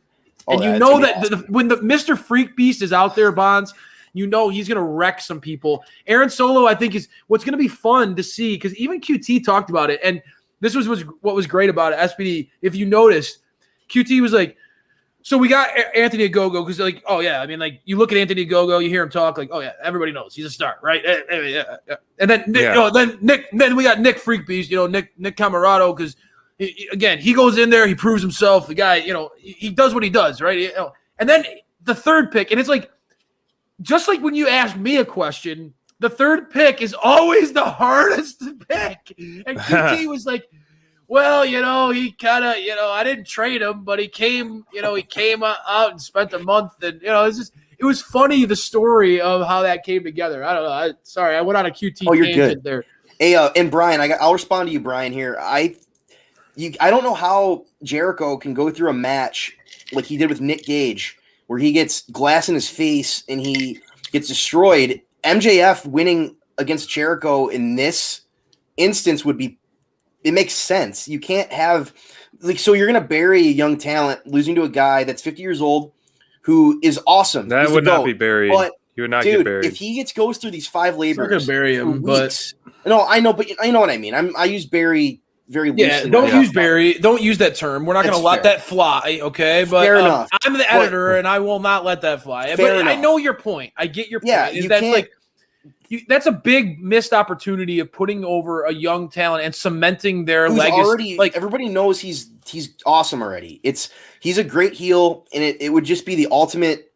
And you know that when the Mr. Freak Beast is out there, Bonds, you know he's going to wreck some people. Aaron Solo, I think, is what's going to be fun to see, because even QT talked about it. And this was what was great about it. SPD, if you noticed, QT was like, so we got Anthony Ogogo, because like, oh yeah, I mean, like you look at Anthony Ogogo, you hear him talk, like, oh yeah, everybody knows he's a star, right? And then then we got Nick Freak Beast, Nick Camarado, because again, he goes in there, he proves himself. The guy, he does what he does, right? And then the third pick, and it's like, just like when you ask me a question, the third pick is always the hardest to pick. And QT was like, well, he kind of, I didn't trade him, but he came out and spent a month, and it was funny, the story of how that came together. I don't know. Sorry, I went on a QT tangent there. Hey, and Brian, I'll respond to you, Brian. Here, I don't know how Jericho can go through a match like he did with Nick Gage, where he gets glass in his face and he gets destroyed. MJF winning against Jericho in this instance it makes sense. You can't have so you're going to bury a young talent losing to a guy that's 50 years old who is awesome. That would not be buried. But, he would not get buried. If he goes through these 5 labors, I'm going to bury him. Weeks, no, I know, but you know what I mean. I use bury very loosely. Yeah, don't use bury. Don't use that term. We're not going to let that fly, okay? But fair enough. I'm the editor, and I will not let that fly. But I know your point. I get your point. Yeah, that's a big missed opportunity of putting over a young talent and cementing their legacy. Everybody knows he's awesome already. He's a great heel, and it would just be the ultimate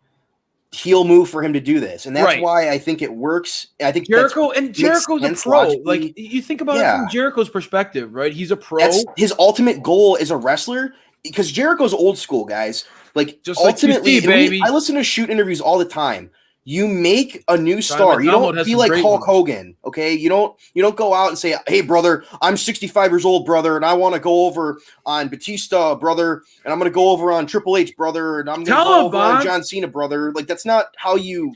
heel move for him to do this, and that's why I think it works. I think Jericho's a pro. Logically. Like you think about it from Jericho's perspective, right? He's a pro. That's his ultimate goal as a wrestler, because Jericho's old school, guys. Like just ultimately, like QT, baby. I listen to shoot interviews all the time. You make a new star. You don't be like Hulk Hogan, okay? You don't go out and say, "Hey, brother, I'm 65 years old, brother, and I want to go over on Batista, brother, and I'm going to go over on Triple H, brother, and I'm going to go over on John Cena, brother." Like that's not how you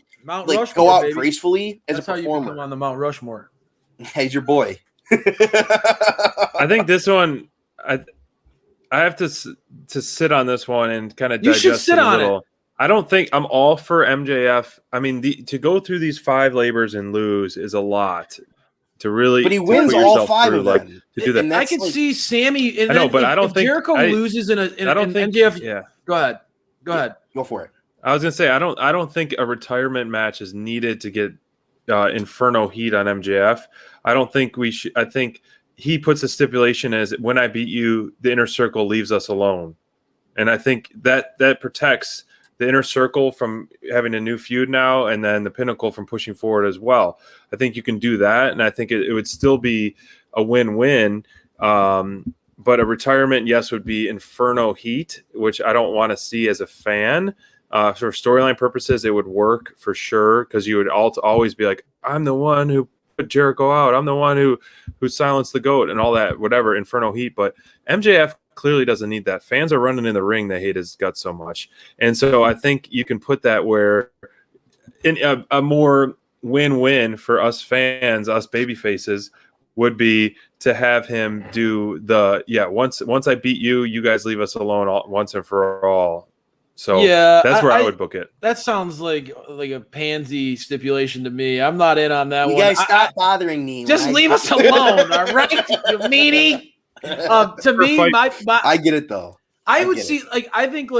go out gracefully as a performer. That's how you become on the Mount Rushmore. He's your boy. I think this one, I have to sit on this one and kind of digest it a little. I don't think I'm all for MJF. I mean, to go through these 5 labors and lose is a lot. To really, but he wins all 5 of them. To do that, and I can see Sammy. I know, but I don't think Jericho loses in MJF. Yeah, go ahead. Go for it. I was gonna say I don't think a retirement match is needed to get Inferno heat on MJF. I don't think we should. I think he puts a stipulation as, when I beat you, the inner circle leaves us alone, and I think that protects the inner circle from having a new feud now, and then the Pinnacle from pushing forward as well. I think you can do that, and I think it would still be a win-win. But a retirement, yes, would be Inferno heat, which I don't want to see as a fan. For storyline purposes, it would work for sure, because you would always be like, I'm the one who put Jericho out. I'm the one who silenced the GOAT and all that, whatever, Inferno heat. But MJF clearly doesn't need that. Fans are running in the ring. They hate his guts so much. And so I think you can put that where in a more win-win for us fans, us baby faces, would be to have him do once I beat you, you guys leave us alone once and for all. So that's where I would book it. That sounds like a pansy stipulation to me. I'm not in on that one. You guys stop bothering me. Just leave us alone, all right? You meanie. To me, I get it though. I would see I think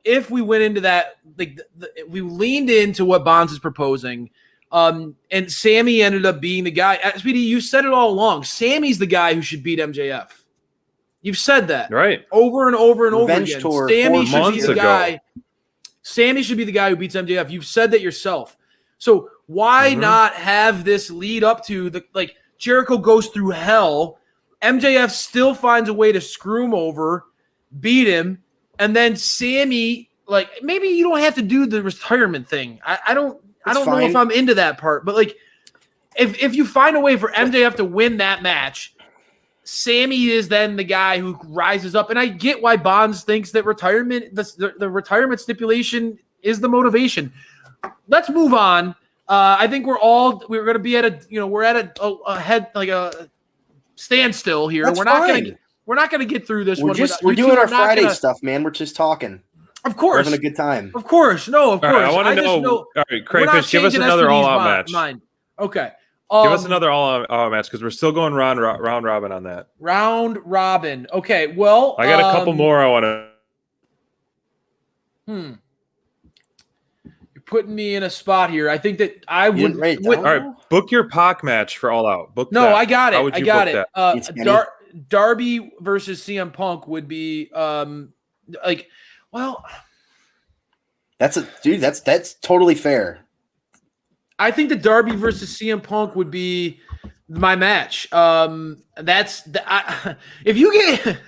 if we went into that, if we leaned into what Bonds is proposing, and Sammy ended up being the guy. SPD, you said it all along. Sammy's the guy who should beat MJF. You've said that right over and over and Revenge over again. tour Sammy 4 should be months the ago. guy. Sammy should be the guy who beats MJF. You've said that yourself. So why not have this lead up to the like Jericho goes through hell, MJF still finds a way to screw him over, beat him, and then Sammy, like maybe you don't have to do the retirement thing. I don't know if I'm into that part, but like if you find a way for MJF to win that match, Sammy is then the guy who rises up. And I get why Bonds thinks that retirement, the retirement stipulation is the motivation. Let's move on. I think we're going to be at we're at a head, like a standstill here. That's we're not going to get through this. We're doing our Friday stuff, man. We're just talking. Of course. We're having a good time. Of course. No, of course. Right, I want to know. All right, Crayfish, give us another all-out match. Mind. Okay. Give us another all-out match because we're still going round robin on that. Round robin. Okay. Well, I got a couple more I want to. You're putting me in a spot here. I think that I would. All right, book your Pac match for All Out. Book. No, that. I got it. How would you I got book it. that? Darby versus CM Punk would be That's totally fair. I think the Darby versus CM Punk would be my match. If you get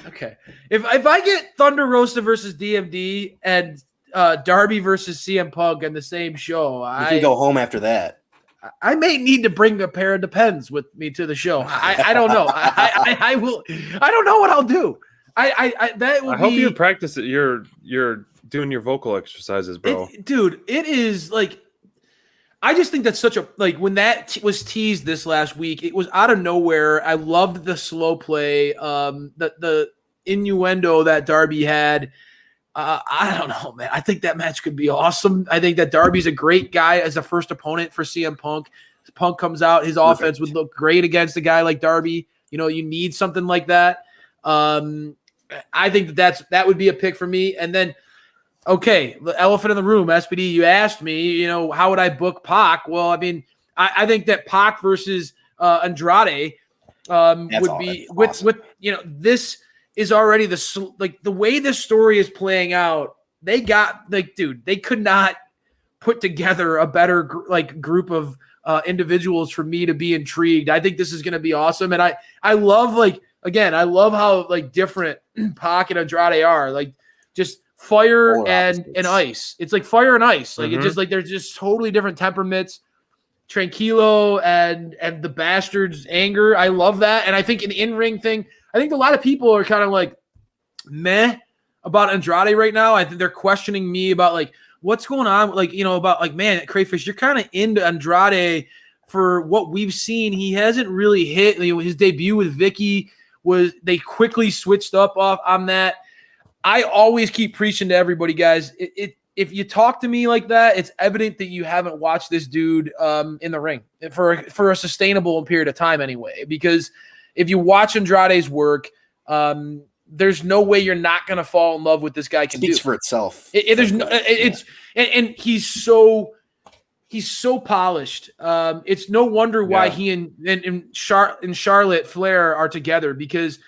okay, if I get Thunder Rosa versus DMD and Darby versus CM Punk in the same show, you can go home after that. I may need to bring a pair of Depends with me to the show. I don't know. I will. I don't know what I'll do. I hope you practice it. You're doing your vocal exercises, bro. Dude, it is like. I just think that's such a when that was teased this last week, it was out of nowhere. I loved the slow play, the innuendo that Darby had. I don't know, man. I think that match could be awesome. I think that Darby's a great guy as a first opponent for CM Punk. Punk comes out, his offense would look great against a guy like Darby. You need something like that. I think that would be a pick for me. And then. Okay, the elephant in the room, SPD, you asked me, how would I book Pac? Well, I mean, I think that Pac versus Andrade would be awesome. with this is already the way this story is playing out. They got they could not put together a better group of individuals for me to be intrigued. I think this is going to be awesome, and I love I love how different Pac and Andrade are just. Fire and ice. It's like fire and ice. It's just they're just totally different temperaments. Tranquilo and the Bastard's anger. I love that. And I think an in-ring thing, I think a lot of people are kind of meh about Andrade right now. I think they're questioning me about what's going on. About man, Crayfish, you're kind of into Andrade for what we've seen. He hasn't really hit. His debut with Vicky they quickly switched up off on that. I always keep preaching to everybody, guys. If you talk to me like that, it's evident that you haven't watched this dude in the ring for a sustainable period of time anyway. Because if you watch Andrade's work, there's no way you're not going to fall in love with this guy. Speaks for itself. And he's so polished. It's no wonder why he and Charlotte Flair are together because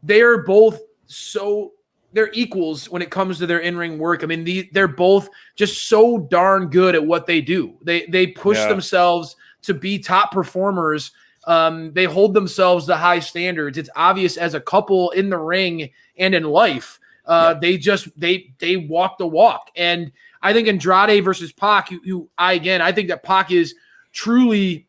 they are both so. They're equals when it comes to their in-ring work. I mean, they're both just so darn good at what they do. They push themselves to be top performers. They hold themselves to high standards. It's obvious as a couple in the ring and in life. They walk the walk. And I think Andrade versus Pac, I think that Pac is truly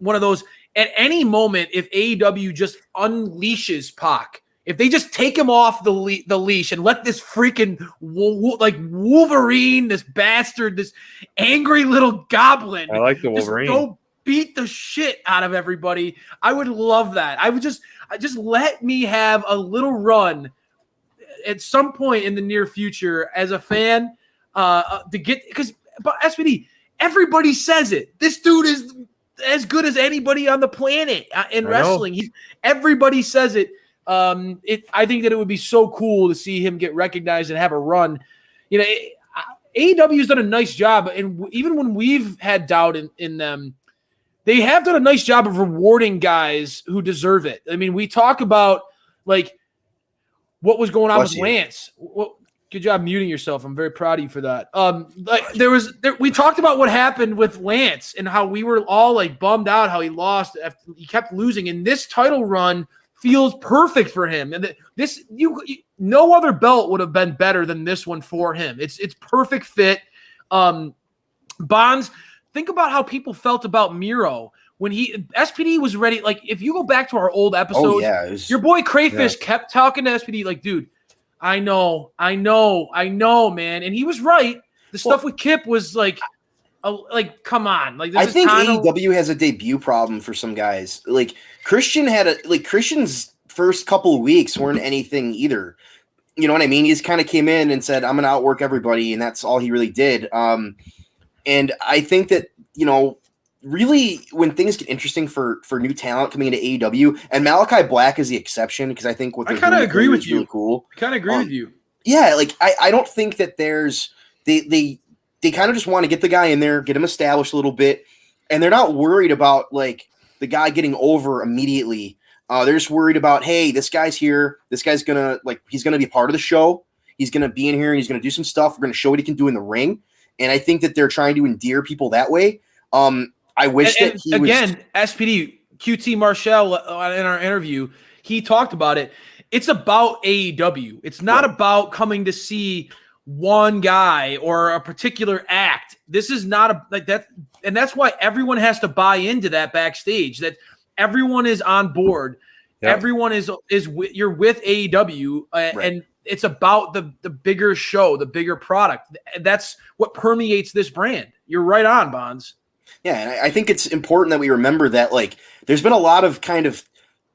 one of those. At any moment, if AEW just unleashes Pac, if they just take him off the leash and let this freaking Wolverine, this bastard, this angry little goblin, I like the Wolverine, just go beat the shit out of everybody. I would love that. I would just let me have a little run at some point in the near future as a fan to get but SPD, everybody says it. This dude is as good as anybody on the planet in wrestling. Everybody says it. I think that it would be so cool to see him get recognized and have a run. AEW has done a nice job, and even when we've had doubt in them, they have done a nice job of rewarding guys who deserve it. I mean, we talk about like what was going on with Lance. Well, good job muting yourself. I'm very proud of you for that. We talked about what happened with Lance and how we were all like bummed out how he lost. He kept losing, and this title run feels perfect for him. And no other belt would have been better than this one for him. It's perfect fit. Bonds, think about how people felt about Miro when SPD was ready. Like, if you go back to our old episodes, your boy Crayfish kept talking to SPD like, dude, I know, man. And he was right. The stuff with Kip was like, come on. Like, I think AEW has a debut problem for some guys. Like Christian's first couple of weeks weren't anything either. You know what I mean? He just kind of came in and said, I'm going to outwork everybody. And that's all he really did. And I think that, really when things get interesting for new talent coming into AEW, and Malachi Black is the exception because I think what they're doing agree with you. Really cool. Kind of agree with you. Yeah, like I don't think that there's they kind of just want to get the guy in there, get him established a little bit, and they're not worried about like the guy getting over immediately. They're just worried about, hey, this guy's here. This guy's he's gonna be part of the show. He's gonna be in here and he's gonna do some stuff. We're gonna show what he can do in the ring. And I think that they're trying to endear people that way. I wish that he again, SPD QT Marshall in our interview, he talked about it. It's about AEW. It's not about coming to see one guy or a particular act. This is not like that, and that's why everyone has to buy into that backstage. That everyone is on board. Yep. Everyone is you're with AEW, and it's about the bigger show, the bigger product. That's what permeates this brand. You're right on, Bonds. Yeah, and I think it's important that we remember that, like, there's been a lot of kind of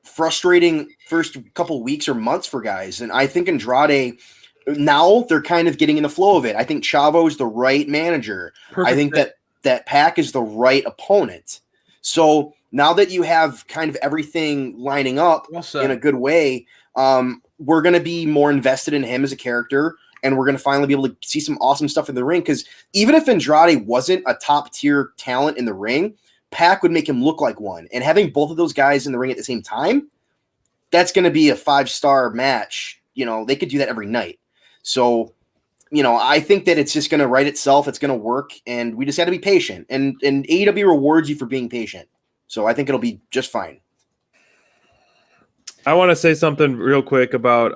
frustrating first couple weeks or months for guys, and I think Andrade, now they're kind of getting in the flow of it. I think Chavo is the right manager. I think that Pac is the right opponent. So now that you have kind of everything lining up in a good way, we're going to be more invested in him as a character, and we're going to finally be able to see some awesome stuff in the ring. Because even if Andrade wasn't a top-tier talent in the ring, Pac would make him look like one. And having both of those guys in the ring at the same time, that's going to be a 5-star match. They could do that every night. So, I think that it's just going to write itself. It's going to work, and we just got to be patient. And AEW rewards you for being patient. So I think it'll be just fine. I want to say something real quick about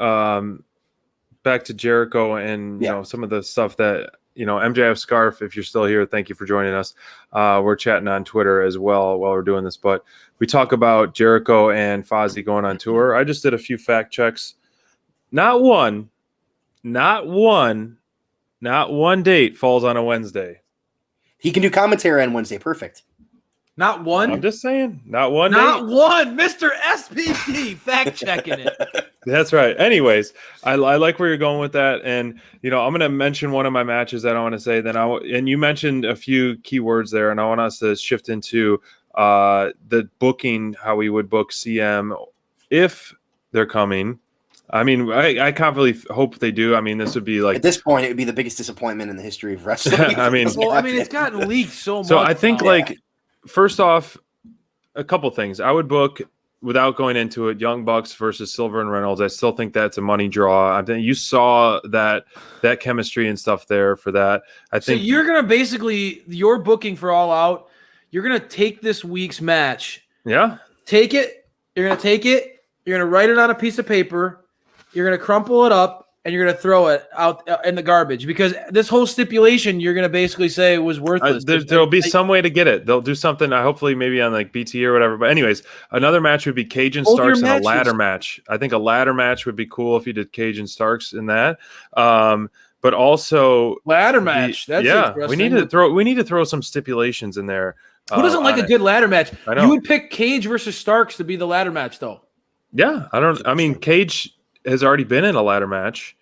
back to Jericho and some of the stuff that MJF Scarf. If you're still here, thank you for joining us. We're chatting on Twitter as well while we're doing this, but we talk about Jericho and Fozzy going on tour. I just did a few fact checks. Not one date falls on a Wednesday. He can do commentary on Wednesday. Perfect. Not one. I'm just saying, not one. Mr. SPD fact checking it. That's right. Anyways, I like where you're going with that, and I'm going to mention one of my matches that I want to say. And you mentioned a few keywords there, and I want us to shift into the booking, how we would book CM if they're coming. I mean, I confidently hope they do. I mean, this would be like, at this point, it would be the biggest disappointment in the history of wrestling. I mean, it's gotten leaked so much. So I think first off, a couple things. I would book, without going into it, Young Bucks versus Silver and Reynolds. I still think that's a money draw. I think you saw that chemistry and stuff there for that. I think so. You're gonna basically, your booking for All Out, you're gonna take this week's match. Yeah. Take it. You're gonna take it. You're gonna write it on a piece of paper. You're gonna crumple it up. And you're going to throw it out in the garbage because this whole stipulation you're going to basically say was worthless. There'll be some way to get it. They'll do something, hopefully maybe on like BT or whatever. But anyways, another match would be Cage and Starks in a ladder match. I think a ladder match would be cool if you did Cage and Starks in that. But also ladder match. That's we need to throw some stipulations in there. Who doesn't like a good ladder match? You would pick Cage versus Starks to be the ladder match, though. Yeah, I mean, Cage has already been in a ladder match.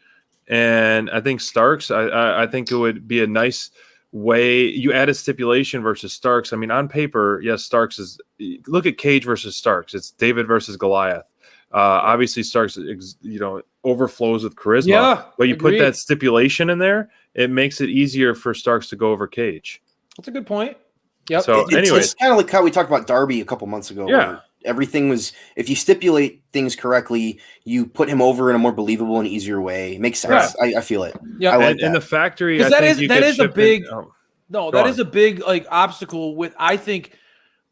And I think Starks, I think it would be a nice way. You add a stipulation versus Starks. I mean, on paper, yes, Starks is. Look at Cage versus Starks. It's David versus Goliath. Obviously, Starks, overflows with charisma. Yeah, but you put that stipulation in there, it makes it easier for Starks to go over Cage. That's a good point. Yep. So anyway, it's kind of like how we talked about Darby a couple months ago. Yeah. Where everything was, if you stipulate things correctly, you put him over in a more believable and easier way. It makes sense. I feel it. Yeah. I like in the factory, I that think is that is a big that is a big like obstacle with, I think,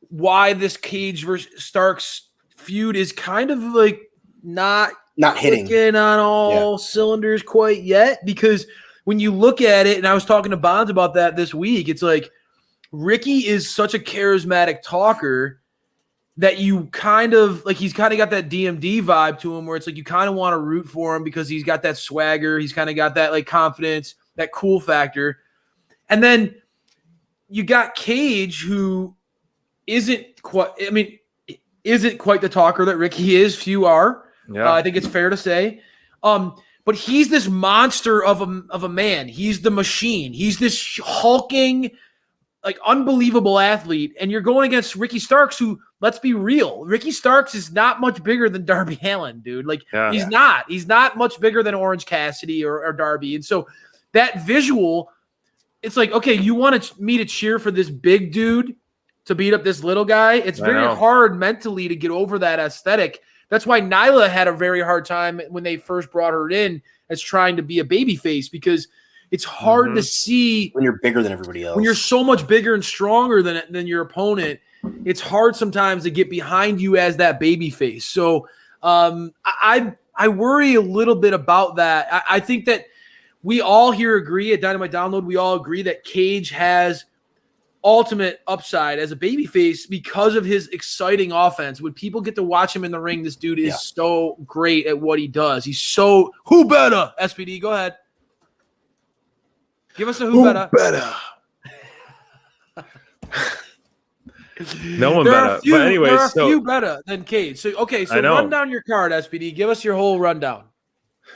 why this Cage versus Starks feud is kind of like not hitting on all cylinders quite yet, because when you look at it, and I was talking to Bonds about that this week, it's like Ricky is such a charismatic talker that you kind of like, he's kind of got that DMD vibe to him where it's like you kind of want to root for him because he's got that swagger, he's kind of got that like confidence, that cool factor. And then you got Cage, who isn't quite the talker that Ricky is. Few are. I think it's fair to say. But he's this monster of a man. He's the machine. He's this hulking, like, unbelievable athlete. And you're going against Ricky Starks, who, let's be real, Ricky Starks is not much bigger than Darby Allin, dude. Like, he's not. He's not much bigger than Orange Cassidy or Darby. And so that visual, it's like, okay, you want me to cheer for this big dude to beat up this little guy? It's very hard mentally to get over that aesthetic. That's why Nyla had a very hard time when they first brought her in as trying to be a babyface, because it's hard to see when you're bigger than everybody else. When you're so much bigger and stronger than your opponent, it's hard sometimes to get behind you as that babyface. So I worry a little bit about that. I think that we all here agree at Dynamite Download, we all agree that Cage has ultimate upside as a babyface because of his exciting offense. When people get to watch him in the ring, this dude is so great at what he does. He's so who better? SPD, go ahead. Give us a who better. No one better. But anyway, there are a few better than Cage. So okay, so run down your card, SPD. Give us your whole rundown.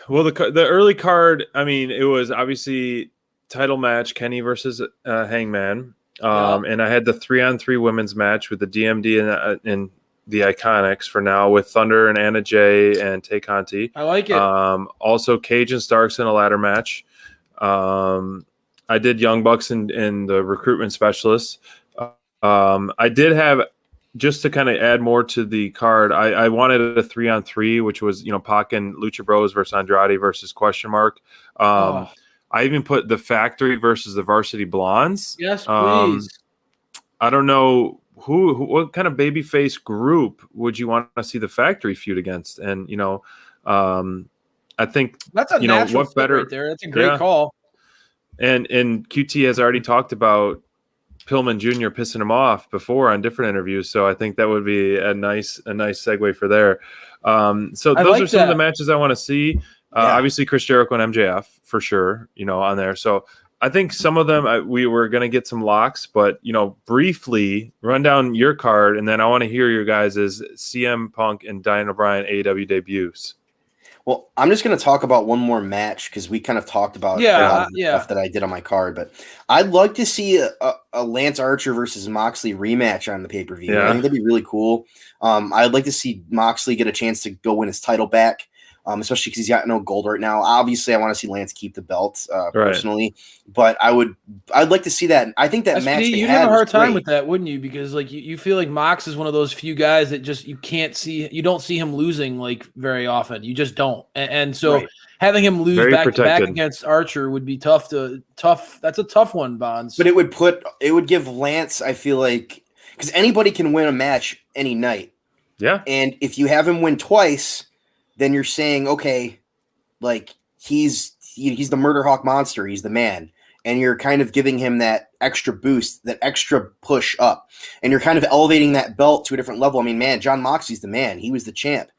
Well, the early card, I mean, it was obviously title match, Kenny versus Hangman. And I had the 3-on-3 women's match with the DMD and the Iconics for now, with Thunder and Anna Jay and Tay Conti. I like it. Also Cage and Starks in a ladder match. I did Young Bucks and the recruitment specialists. I did have, just to kind of add more to the card, I wanted a 3-on-3, which was, Pac and Lucha Bros versus Andrade versus Question Mark. I even put the Factory versus the Varsity Blondes. Yes, please. I don't know what kind of babyface group would you want to see the Factory feud against, and I think that's a natural fit better right there. That's a great call. And QT has already talked about Pillman Jr. pissing him off before on different interviews, so I think that would be a nice segue for there. So those are some of the matches I want to see. Obviously, Chris Jericho and MJF for sure, on there. So I think some of them we were going to get some locks, but briefly run down your card, and then I want to hear your guys' CM Punk and Daniel Bryan AEW debuts. Well, I'm just going to talk about one more match because we kind of talked about a lot of the stuff that I did on my card, but I'd like to see a Lance Archer versus Moxley rematch on the pay-per-view. I think that'd be really cool. I'd like to see Moxley get a chance to go win his title back. Especially because he's got no gold right now. Obviously, I want to see Lance keep the belt personally, but I'd like to see that. I think that match you'd have a hard time with that, wouldn't you? Because like you feel like Mox is one of those few guys that just you don't see him losing like very often. You just don't, and so having him lose back to back against Archer would be tough. That's a tough one, Bonds. But it would give Lance, I feel like, because anybody can win a match any night. Yeah, and if you have him win twice, then you're saying, okay, like he's the Murder Hawk monster. He's the man. And you're kind of giving him that extra boost, that extra push up. And you're kind of elevating that belt to a different level. I mean, man, John Moxley's the man. He was the champ.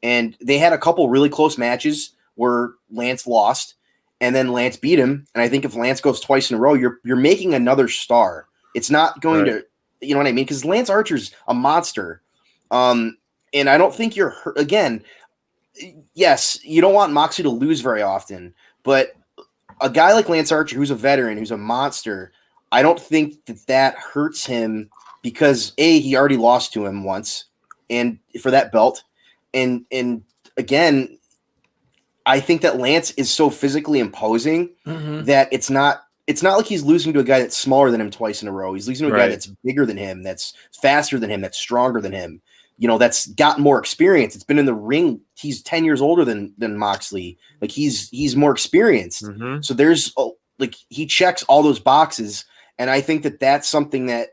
And they had a couple really close matches where Lance lost and then Lance beat him. And I think if Lance goes twice in a row, you're making another star. It's not going to, you know what I mean? Because Lance Archer's a monster. And I don't think again, yes, you don't want Moxley to lose very often, but a guy like Lance Archer, who's a veteran, who's a monster, I don't think that hurts him because he already lost to him once, and for that belt, and again, I think that Lance is so physically imposing that it's not it's not like he's losing to a guy that's smaller than him twice in a row. He's losing to a guy that's bigger than him, that's faster than him, that's stronger than him. That's got more experience. It's been in the ring. He's 10 years older than Moxley. Like he's more experienced. Mm-hmm. So there's he checks all those boxes. And I think that that's something that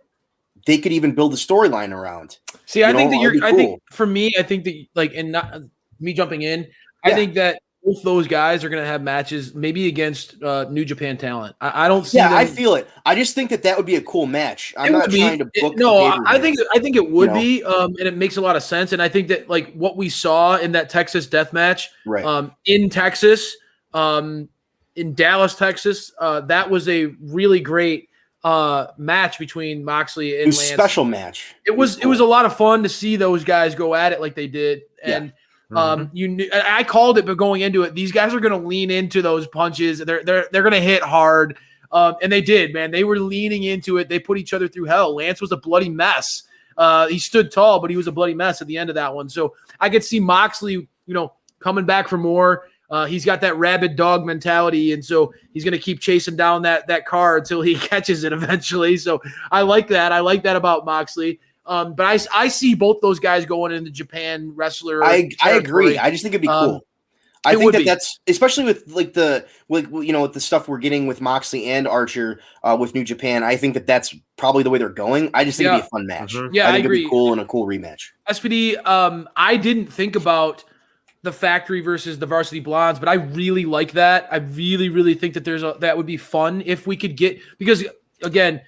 they could even build a storyline around. See, I think that I think for me, I think that and not me jumping in, I think that both those guys are going to have matches maybe against New Japan talent. I don't see. Yeah, I feel it. I just think that would be a cool match. I'm not trying to book. I think it would be, and it makes a lot of sense. And I think that like what we saw in that Texas death match, in Texas, in Dallas, Texas, that was a really great match between Moxley and Lance. Special match. It was a lot of fun to see those guys go at it like they did, and. You knew, I called it, but going into it, these guys are going to lean into those punches. They're going to hit hard, and they did. Man, they were leaning into it. They put each other through hell. Lance was a bloody mess. He stood tall, but he was a bloody mess at the end of that one. So I could see Moxley, coming back for more. He's got that rabid dog mentality, and so he's going to keep chasing down that car until he catches it eventually. So I like that. I like that about Moxley. But I see both those guys going into Japan wrestler. I agree. I just think it'd be cool. I think that's especially with with the stuff we're getting with Moxley and Archer with New Japan. I think that's probably the way they're going. I just think it'd be a fun match. Mm-hmm. Yeah, I think it'd be cool and a cool rematch. SPD. I didn't think about the Factory versus the Varsity Blondes, but I really like that. I really, really think that that would be fun if we could get, because again,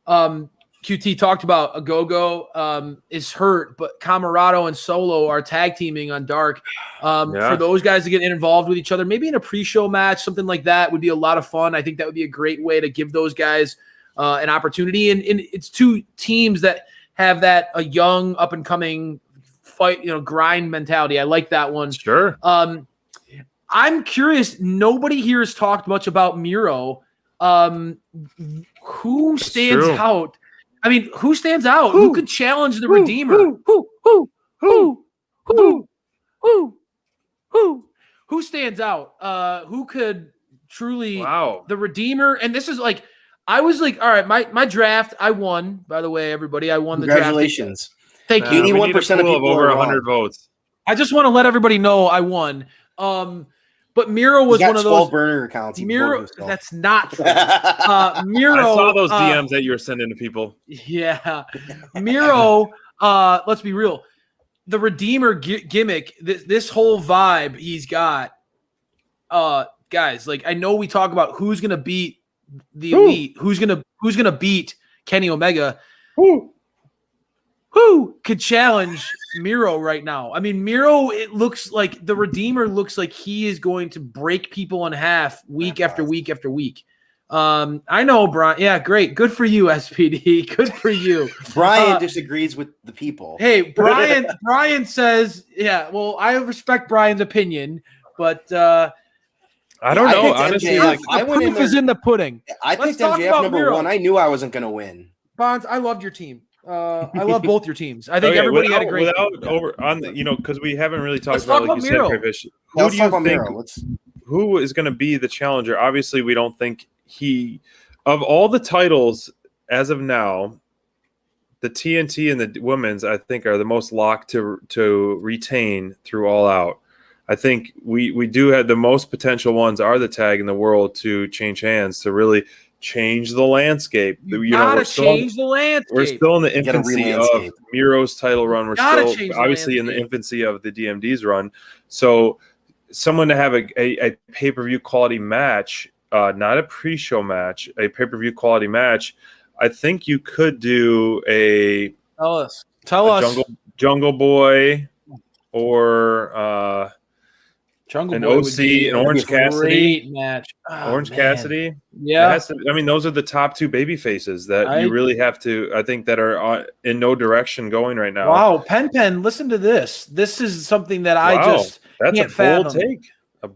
QT talked about Agogo is hurt, but Camarado and Solo are tag teaming on Dark. For those guys to get involved with each other, maybe in a pre-show match, something like that would be a lot of fun. I think that would be a great way to give those guys an opportunity. And it's two teams that have a young, up-and-coming fight, grind mentality. I like that one. Sure. I'm curious. Nobody here has talked much about Miro. Who stands out? I mean, who stands out? Who could challenge the Redeemer? Who stands out? Who could truly the Redeemer? And this is like, I was like, all right, my draft, I won. By the way, everybody, I won the draft. Congratulations! Thank you. 81% of people over are 100 votes. I just want to let everybody know I won. But Miro was one of those 12 burner accounts. Miro, that's not true. Miro, I saw those DMs that you were sending to people. Yeah, Miro. Let's be real. The Redeemer gimmick, this whole vibe he's got. Guys, like I know we talk about who's gonna beat the Elite, who's gonna beat Kenny Omega. Who could challenge Miro right now? I mean, Miro, it looks like the Redeemer looks like he is going to break people in half week after week after week. I know, Brian. Yeah, great. Good for you, SPD. Good for you. Brian disagrees with the people. Hey, Brian says, yeah, well, I respect Brian's opinion, but I don't know. Honestly, the proof is in the pudding. I picked MJF number one. I knew I wasn't going to win. Bonds, I loved your team. I love both your teams. I think everybody had a great because we haven't really talked about like you said, Kravish. Who do you think who is going to be the challenger? Obviously, we don't think of all the titles as of now, the TNT and the women's I think are the most locked to retain through All Out. I think we do have the most potential ones are the tag in the world to change hands to really change the landscape. We're change the landscape. We're still in the infancy of Miro's title run. We're still obviously in the infancy of the DMD's run. So someone to have a pay-per-view quality match, not a pre-show match, a pay-per-view quality match. I think you could do Tell us. Jungle Boy or Jungle an Boy OC, an Orange Cassidy great match. Orange Cassidy. Yeah. Those are the top two baby faces that you really have to, I think, that are in no direction going right now. Wow. Pen, listen to this. This is something that that's can't fathom.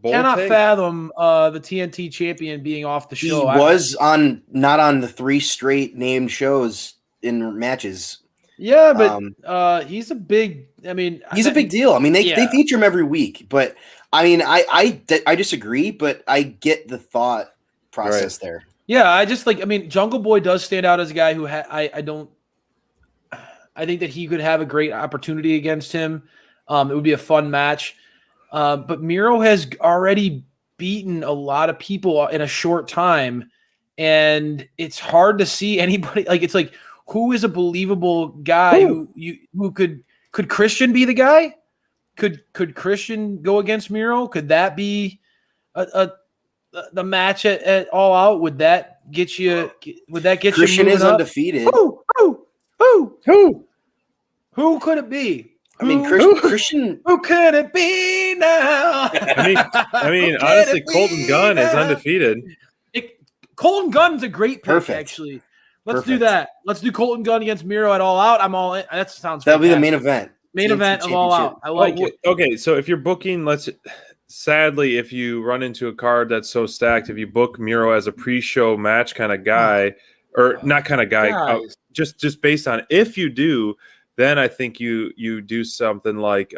Cannot fathom the TNT champion being off the show. He was not on the 3 straight named shows in matches. Yeah, but he's a big. I mean, he's a big deal. I mean, they feature him every week, but I mean, I disagree, but I get the thought process there. Yeah, I just like. I mean, Jungle Boy does stand out as a guy who I don't. I think that he could have a great opportunity against him. It would be a fun match. But Miro has already beaten a lot of people in a short time, and it's hard to see anybody. Like, it's like, who is a believable guy who could Christian be the guy? Could Christian go against Miro? Could that be the match at All Out? Would that get you? Would that get Christian you? Christian is undefeated. Who could it be? I mean, Christian. Who could it be now? I mean, honestly, Colton Gunn is undefeated. Colton Gunn's a great pick, Perfect. Actually. Let's do that. Let's do Colton Gunn against Miro at All Out. I'm all in. That sounds. That'll be the main event. Main event of All Out. I like it. Okay, so if you're booking, sadly, if you run into a card that's so stacked, if you book Miro as a pre-show match kind of guy, or not kind of guy, just based on, if you do, then I think you do something like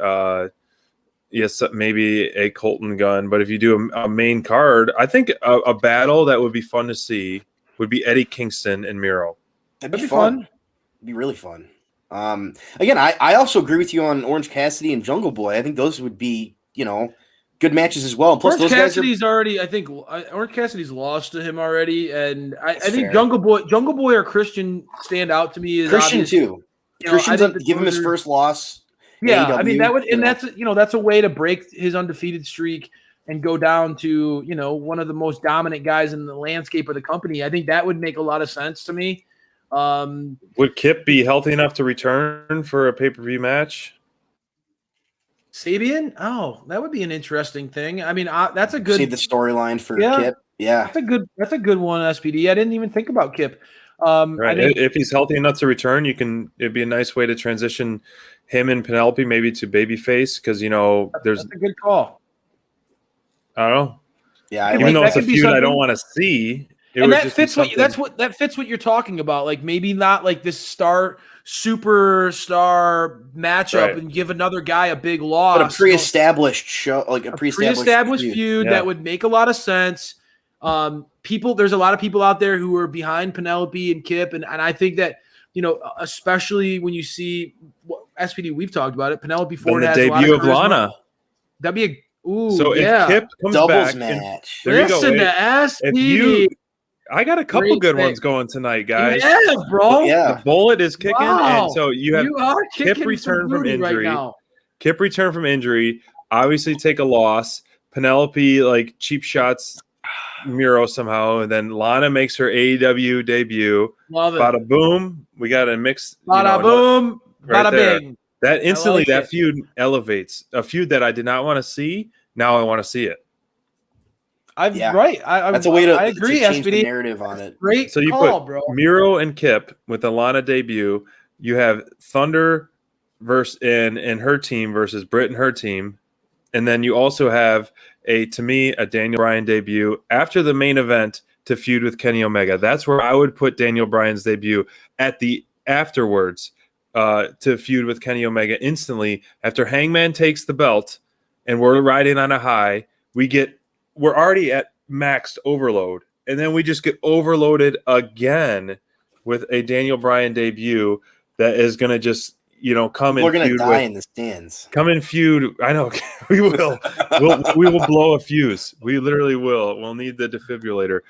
yes, maybe a Colton Gunn. But if you do a main card, I think a battle that would be fun to see would be Eddie Kingston and Miro. That'd be fun. It'd be really fun. Again, I also agree with you on Orange Cassidy and Jungle Boy. I think those would be, good matches as well. Plus, Orange Cassidy's already. I think Orange Cassidy's lost to him already, and I think Jungle Boy or Christian stand out to me. As Christian obvious. Too. Christian's give him his first loss. Yeah, AEW, I mean that would, and that's a way to break his undefeated streak and go down to one of the most dominant guys in the landscape of the company. I think that would make a lot of sense to me. Would Kip be healthy enough to return for a pay-per-view match? Sabian? Oh, that would be an interesting thing. I mean, that's a good. See the storyline for Kip. Yeah, that's a good one. SPD. I didn't even think about Kip. Right. If he's healthy enough to return, it'd be a nice way to transition him and Penelope maybe to babyface, because that's a good call. I don't know. Yeah, even though it's a feud I don't want to see. And that fits what you're talking about. Like, maybe not like this superstar matchup and give another guy a big loss. But a pre-established show, like a pre-established feud that would make a lot of sense. There's a lot of people out there who are behind Penelope and Kip, and I think that especially when you see SPD, we've talked about it. Penelope Ford has the debut of Lana. That'd be if Kip comes doubles back, match. There you go. Listen to SPD. I got a couple good ones going tonight, guys. Yeah, bro. Yeah. The bullet is kicking, and so you have Kip return from injury. Right, Kip return from injury. Obviously, take a loss. Penelope cheap shots Miro somehow, and then Lana makes her AEW debut. Love it. Bada boom. We got a mix. Bada boom. Right bada there. bing. That instantly, that feud elevates a feud that I did not want to see. Now I want to see it. That's a way to. I agree. To change the narrative on it. Great. So you call, put bro. Miro and Kip with the Lana debut. You have Thunder and her team versus Britt and her team, and then you also have a Daniel Bryan debut after the main event to feud with Kenny Omega. That's where I would put Daniel Bryan's debut at the afterwards to feud with Kenny Omega instantly after Hangman takes the belt, and we're riding on a high. We're already at maxed overload, and then we just get overloaded again with a Daniel Bryan debut that is going to just come and we're going to die in the stands. Come and feud. I know we will. We will blow a fuse. We literally will. We'll need the defibrillator.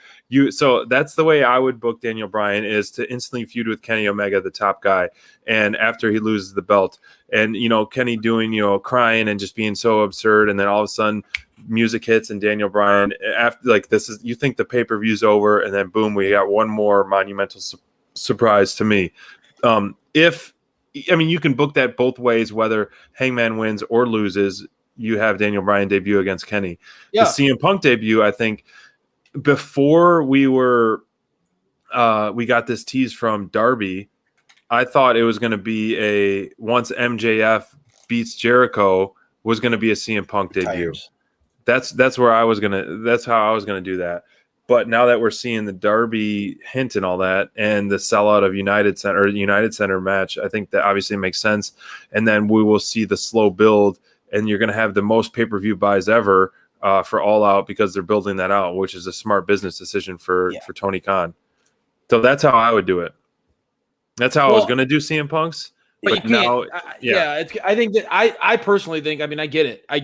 So that's the way I would book Daniel Bryan, is to instantly feud with Kenny Omega, the top guy, and after he loses the belt, and Kenny doing crying and just being so absurd, and then all of a sudden music hits and Daniel Bryan after you think the pay-per-view's over, and then boom, we got one more monumental surprise to me. You can book that both ways, whether Hangman wins or loses. You have Daniel Bryan debut against Kenny. Yeah. The CM Punk debut, I think, before we got this tease from Darby, I thought it was going to be once MJF beats Jericho was going to be a CM Punk debut. That's where I was that's how I was gonna do that. But now that we're seeing the Darby hint and all that, and the sellout of United Center match, I think that obviously makes sense. And then we will see the slow build, and you're going to have the most pay-per-view buys ever for All Out because they're building that out, which is a smart business decision for Tony Khan. So that's how I would do it. That's how I was going to do CM Punk's. But you now, can't. I think that I personally think. I mean, I get it. I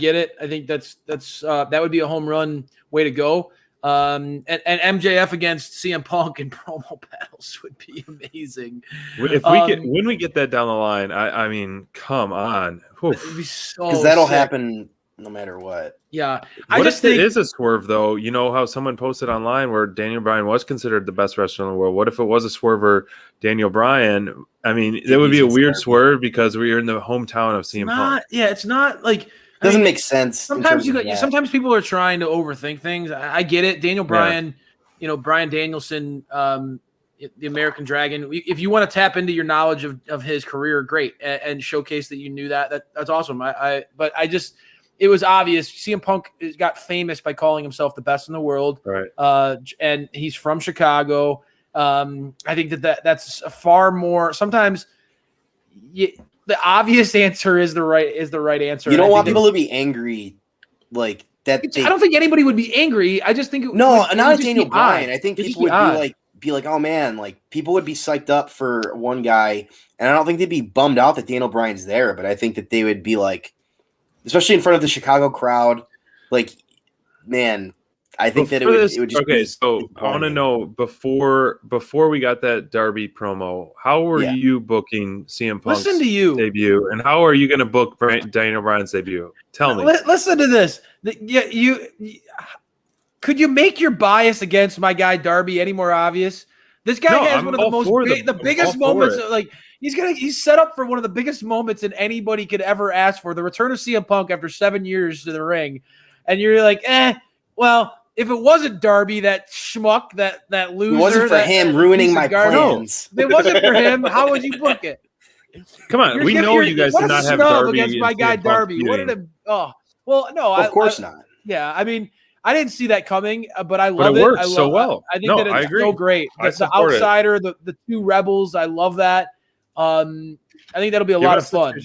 think that's that would be a home run way to go. And MJF against CM Punk in promo battles would be amazing. If when we get that down the line, I mean, come on, because that'll happen no matter what. Yeah, I just think it is a swerve, though. You know how someone posted online where Daniel Bryan was considered the best wrestler in the world. What if it was a swerver, Daniel Bryan? I mean, that would be a weird swerve because we are in the hometown of CM Punk. Yeah, it's not like. Doesn't make sense. Sometimes sometimes people are trying to overthink things. I get it. Daniel Bryan, Bryan Danielson, the American Dragon. If you want to tap into your knowledge of his career, great, and showcase that you knew that's awesome. But it was obvious. CM Punk got famous by calling himself the best in the world, right? And he's from Chicago. I think that's a far more sometimes. The obvious answer is the right answer. You don't want people to be angry like that. I don't think anybody would be angry. I just think not Daniel Bryan. I think people would be like, oh man, like people would be psyched up for one guy, and I don't think they'd be bummed out that Daniel Bryan's there, but I think that they would be like, especially in front of the Chicago crowd, like, man. I think that it would just okay. So I want to know before we got that Darby promo, how were you booking CM Punk's debut, and how are you going to book Daniel Bryan's debut? Tell me. Listen to this. Could you make your bias against my guy Darby any more obvious? This guy has one of the biggest moments. Like he's set up for one of the biggest moments that anybody could ever ask for. The return of CM Punk after 7 years to the ring, and you're like, well. If it wasn't Darby, that schmuck, that loser, it wasn't for him ruining my plans. If it wasn't for him, how would you book it? Come on, we know you guys did not have Darby against my guy Darby. What did it? Oh, well, no, of course not. Yeah, I mean, I didn't see that coming, but I love it. It works so well. I think that it's so great. The outsider, the two rebels, I love that. I think that'll be a lot of fun.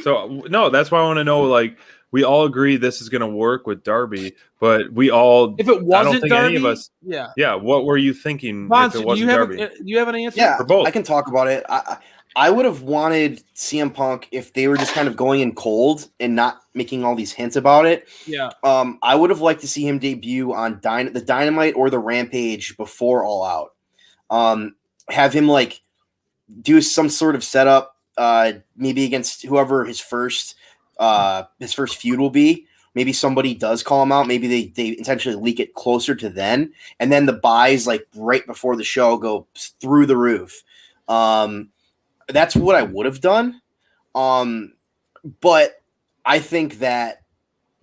So no, that's why I want to know, like. We all agree this is going to work with Darby, but we all. If it wasn't I don't think Darby, any of us. Yeah. What were you thinking? Bonson, if it wasn't Darby? Do you have an answer? Yeah, for both. I can talk about it. I would have wanted CM Punk if they were just kind of going in cold and not making all these hints about it. Yeah. I would have liked to see him debut on the Dynamite or the Rampage before All Out. Have him like do some sort of setup, maybe against whoever his first feud will be. Maybe somebody does call him out. Maybe they intentionally leak it closer to then. And then the buys like right before the show go through the roof. That's what I would have done. But I think that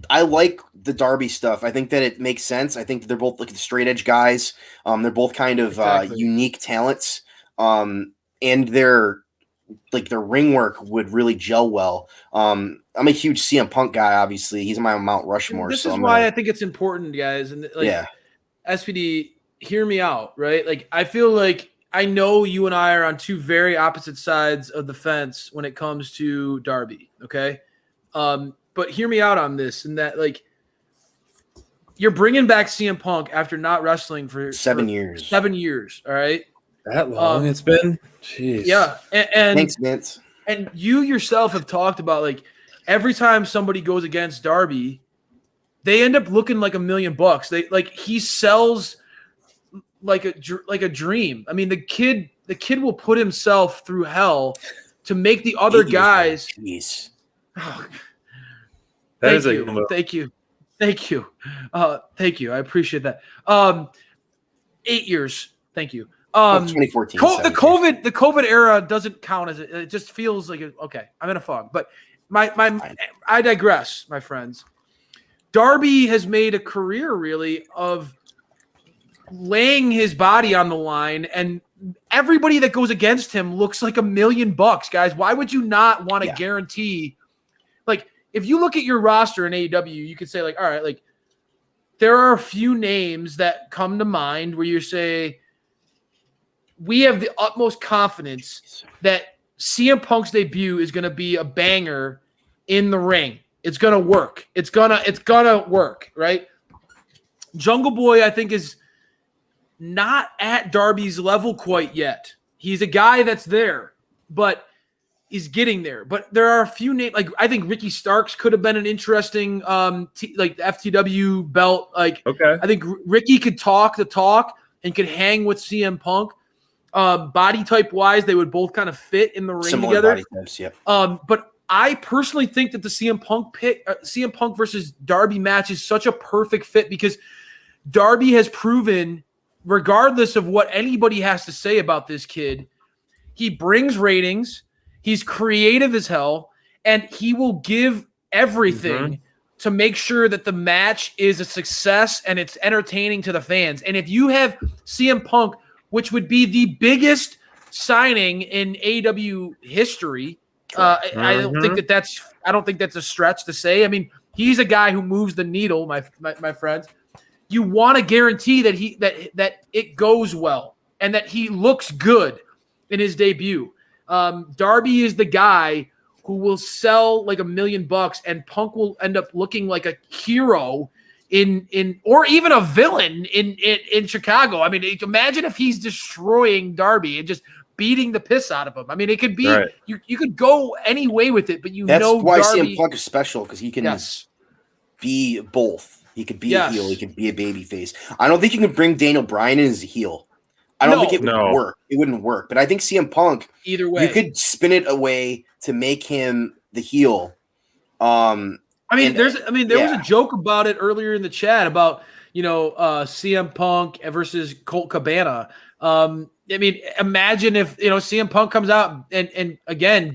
I like the Darby stuff. I think that it makes sense. I think they're both like the straight edge guys. They're both kind of unique talents. And their ring work would really gel well. I'm a huge CM Punk guy, obviously. He's my Mount Rushmore. This is why I think it's important, guys. And SPD, hear me out, right? Like, I feel like I know you and I are on two very opposite sides of the fence when it comes to Darby, okay? But hear me out on this, and that, like, you're bringing back CM Punk after not wrestling for 7 years. 7 years, all right? That long it's been? Jeez. Yeah. And thanks, Vince. And you yourself have talked about, like, every time somebody goes against Darby, they end up looking like $1 million. He sells like a dream. I mean, the kid will put himself through hell to make the other guys. Jeez. Oh, Thank you. Thank you. I appreciate that. 8 years. Thank you. 2014. The COVID era doesn't count as it just feels like okay. I'm in a fog, but I digress, my friends. Darby has made a career really of laying his body on the line, and everybody that goes against him looks like $1 million, guys. Why would you not want to guarantee? Like, if you look at your roster in AEW, you could say, like, all right, like, there are a few names that come to mind where you say, we have the utmost confidence that CM Punk's debut is going to be a banger in the ring. It's gonna work. It's gonna work, right? Jungle Boy, I think, is not at Darby's level quite yet. He's a guy that's there, but he's getting there. But there are a few names. Like I think Ricky Starks could have been an interesting, like the FTW belt. Like Okay. I think Ricky could talk the talk and could hang with CM Punk. Body type wise, they would both kind of fit in the ring Similar together. body types, yep. But I personally think that the CM Punk versus Darby match is such a perfect fit because Darby has proven, regardless of what anybody has to say about this kid, he brings ratings, he's creative as hell, and he will give everything to make sure that the match is a success and it's entertaining to the fans. And if you have CM Punk, which would be the biggest signing in AEW history, I don't think that's a stretch to say. I mean, he's a guy who moves the needle, my friends. You want to guarantee that that it goes well and that he looks good in his debut. Darby is the guy who will sell like $1 million, and Punk will end up looking like a hero in or even a villain in Chicago. I mean, imagine if he's destroying Darby and just beating the piss out of him. I mean, it could be you could go any way with it, but that's why Darby, CM Punk is special because he can be both. He could be a heel. He could be a baby face. I don't think you can bring Daniel Bryan in as a heel. I don't think it would work. It wouldn't work. But I think CM Punk, either way, you could spin it away to make him the heel. There was a joke about it earlier in the chat about CM Punk versus Colt Cabana. Imagine if CM Punk comes out and again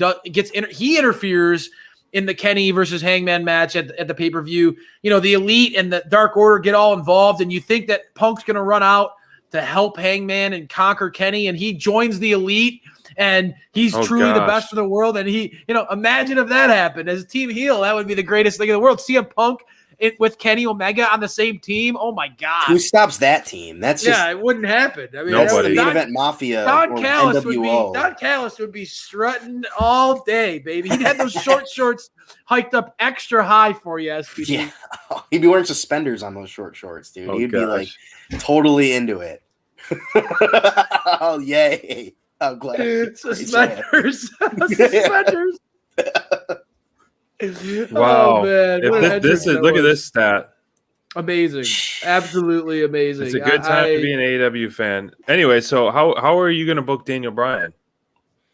he interferes in the Kenny versus Hangman match at the pay-per-view. The Elite and the Dark Order get all involved, and you think that Punk's going to run out to help Hangman and conquer Kenny, and he joins the Elite, and he's truly the best in the world. And he, imagine if that happened as a team heel, that would be the greatest thing in the world. CM Punk with Kenny Omega on the same team. Oh my God. Who stops that team? That's just, it wouldn't happen. I mean, nobody. Main Event Mafia. Don Callis would be strutting all day, baby. He'd have those short shorts hiked up extra high for you, SPD. Yeah. He'd be wearing suspenders on those short shorts, dude. He'd be like totally into it. Oh, yay. I'm glad. Suspenders. Suspenders. Wow. Oh, man. Look at this stat. Amazing. Absolutely amazing. It's a good time to be an AEW fan. Anyway, so how are you going to book Daniel Bryan?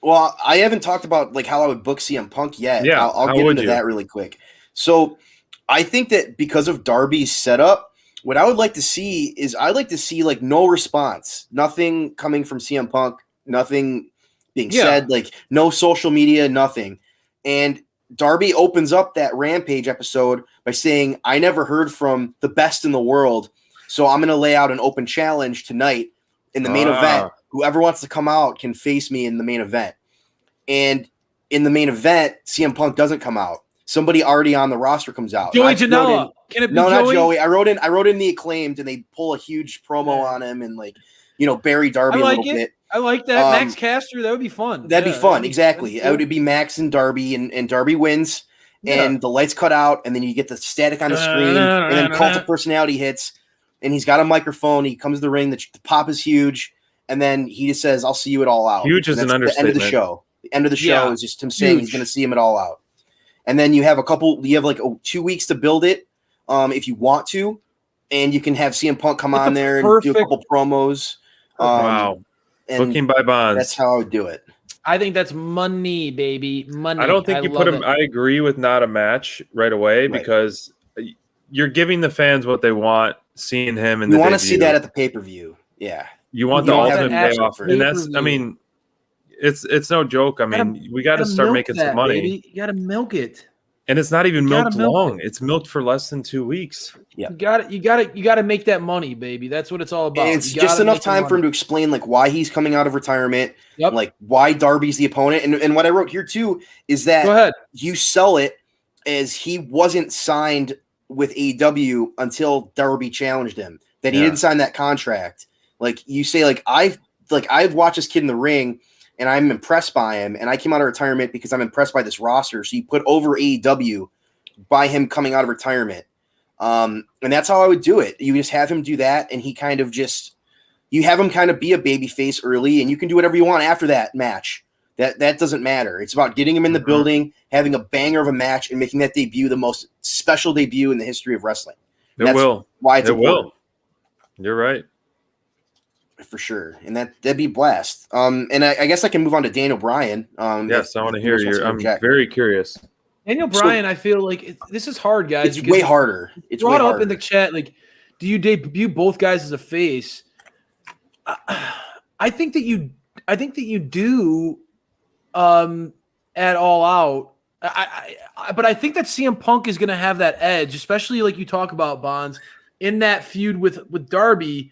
Well, I haven't talked about like how I would book CM Punk yet. Yeah, I'll get into that really quick. So I think that because of Darby's setup, what I would like to see is I'd like to see like no response, nothing coming from CM Punk, nothing being said, like no social media, nothing. And Darby opens up that Rampage episode by saying, I never heard from the best in the world, so I'm going to lay out an open challenge tonight in the main event. Whoever wants to come out can face me in the main event. And in the main event, CM Punk doesn't come out. Somebody already on the roster comes out. Joey Janela. Can it be no, Joey? Not Joey. I wrote in the Acclaimed, and they pull a huge promo on him and bury Darby a little bit. I like that. Max Caster, that would be fun. That'd be fun, exactly. It would be Max and Darby, and Darby wins, and the lights cut out, and then you get the static on the screen, and then Cult of Personality hits, and he's got a microphone. He comes to the ring. The pop is huge, and then he just says, "I'll see you at All Out." Huge is an understatement. The end of the show. The end of the show is just him saying he's going to see him at All Out, and then you have like 2 weeks to build it, if you want to, and you can have CM Punk come on there and do a couple promos. Wow. Booking by bonds. That's how I would do it. I think that's money, baby. Money. I don't think you put him. I agree with not a match right away because you're giving the fans what they want, seeing him in the debut. You want to see that at the pay-per-view. Yeah. You want the ultimate payoff. And that's, I mean, it's no joke. I mean, we got to start making some money. Baby. You got to milk it. And it's not even milked long. It's milked for less than 2 weeks. Yeah. You got to make that money, baby. That's what it's all about. And it's just enough time for him to explain like why he's coming out of retirement, like why Darby's the opponent. And what I wrote here too is that you sell it as he wasn't signed with AEW until Darby challenged him. That he didn't sign that contract. Like you say, I've watched this kid in the ring and I'm impressed by him, and I came out of retirement because I'm impressed by this roster. So you put over AEW by him coming out of retirement. And that's how I would do it. You just have him do that, and he kind of just you have him kind of be a baby face early, and you can do whatever you want after that match. That doesn't matter. It's about getting him in the building, having a banger of a match, and making that debut the most special debut in the history of wrestling. It will. Why it's important. Will. You're right. For sure. And that'd be blast. And I guess I can move on to Daniel Bryan. Yes, I want to hear you. I'm very curious. Daniel Bryan, I feel like this is hard, guys. It's way harder. It's brought way up harder. in the chat, like, do you debut both guys as a face? I think that you do at All Out. But I think that CM Punk is going to have that edge, especially like you talk about, Bonds, in that feud with Darby.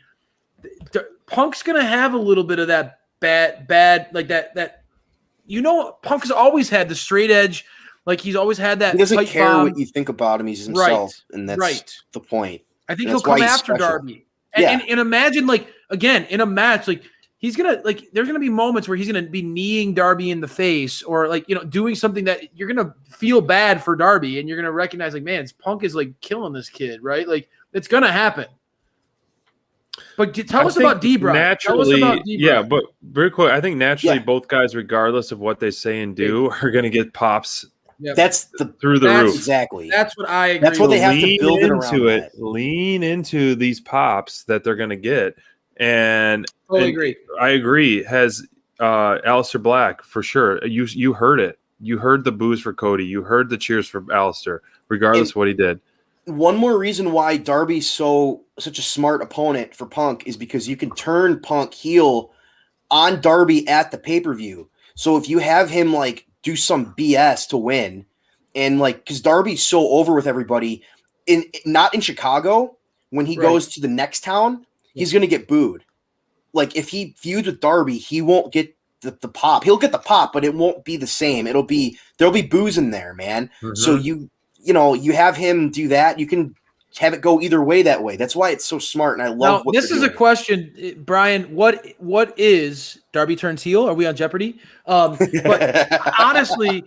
Punk's going to have a little bit of that bad like that. Punk has always had the straight edge. Like he's always had that. He doesn't care what you think about him. He's himself, and that's the point. I think he'll come after Darby. And imagine, like, again, in a match, like, he's going to, like, there's going to be moments where he's going to be kneeing Darby in the face or, like, doing something that you're going to feel bad for Darby and you're going to recognize, like, man, Punk is, like, killing this kid, right? Like, it's going to happen. But tell us about D-Bry. Naturally, yeah, but very quick, I think naturally both guys, regardless of what they say and do, are going to get pops. Yep. That's through the roof. Exactly. That's what I agree. That's what they have to build into it. Lean into these pops that they're going to get, and totally agree. I agree. Has Aleister Black for sure? You heard it. You heard the boos for Cody. You heard the cheers for Aleister, regardless of what he did. One more reason why Darby's such a smart opponent for Punk is because you can turn Punk heel on Darby at the pay-per-view. So if you have him like do some BS to win, and like because Darby's so over with everybody, not in Chicago, when he goes to the next town, he's gonna get booed. Like if he feuds with Darby, he won't get the pop. He'll get the pop, but it won't be the same. There'll be boos in there, man. Mm-hmm. So you have him do that. You can have it go either way that way. That's why it's so smart, and I love what this is doing. A question, Brian. What is Darby turns heel? Are we on Jeopardy? But honestly,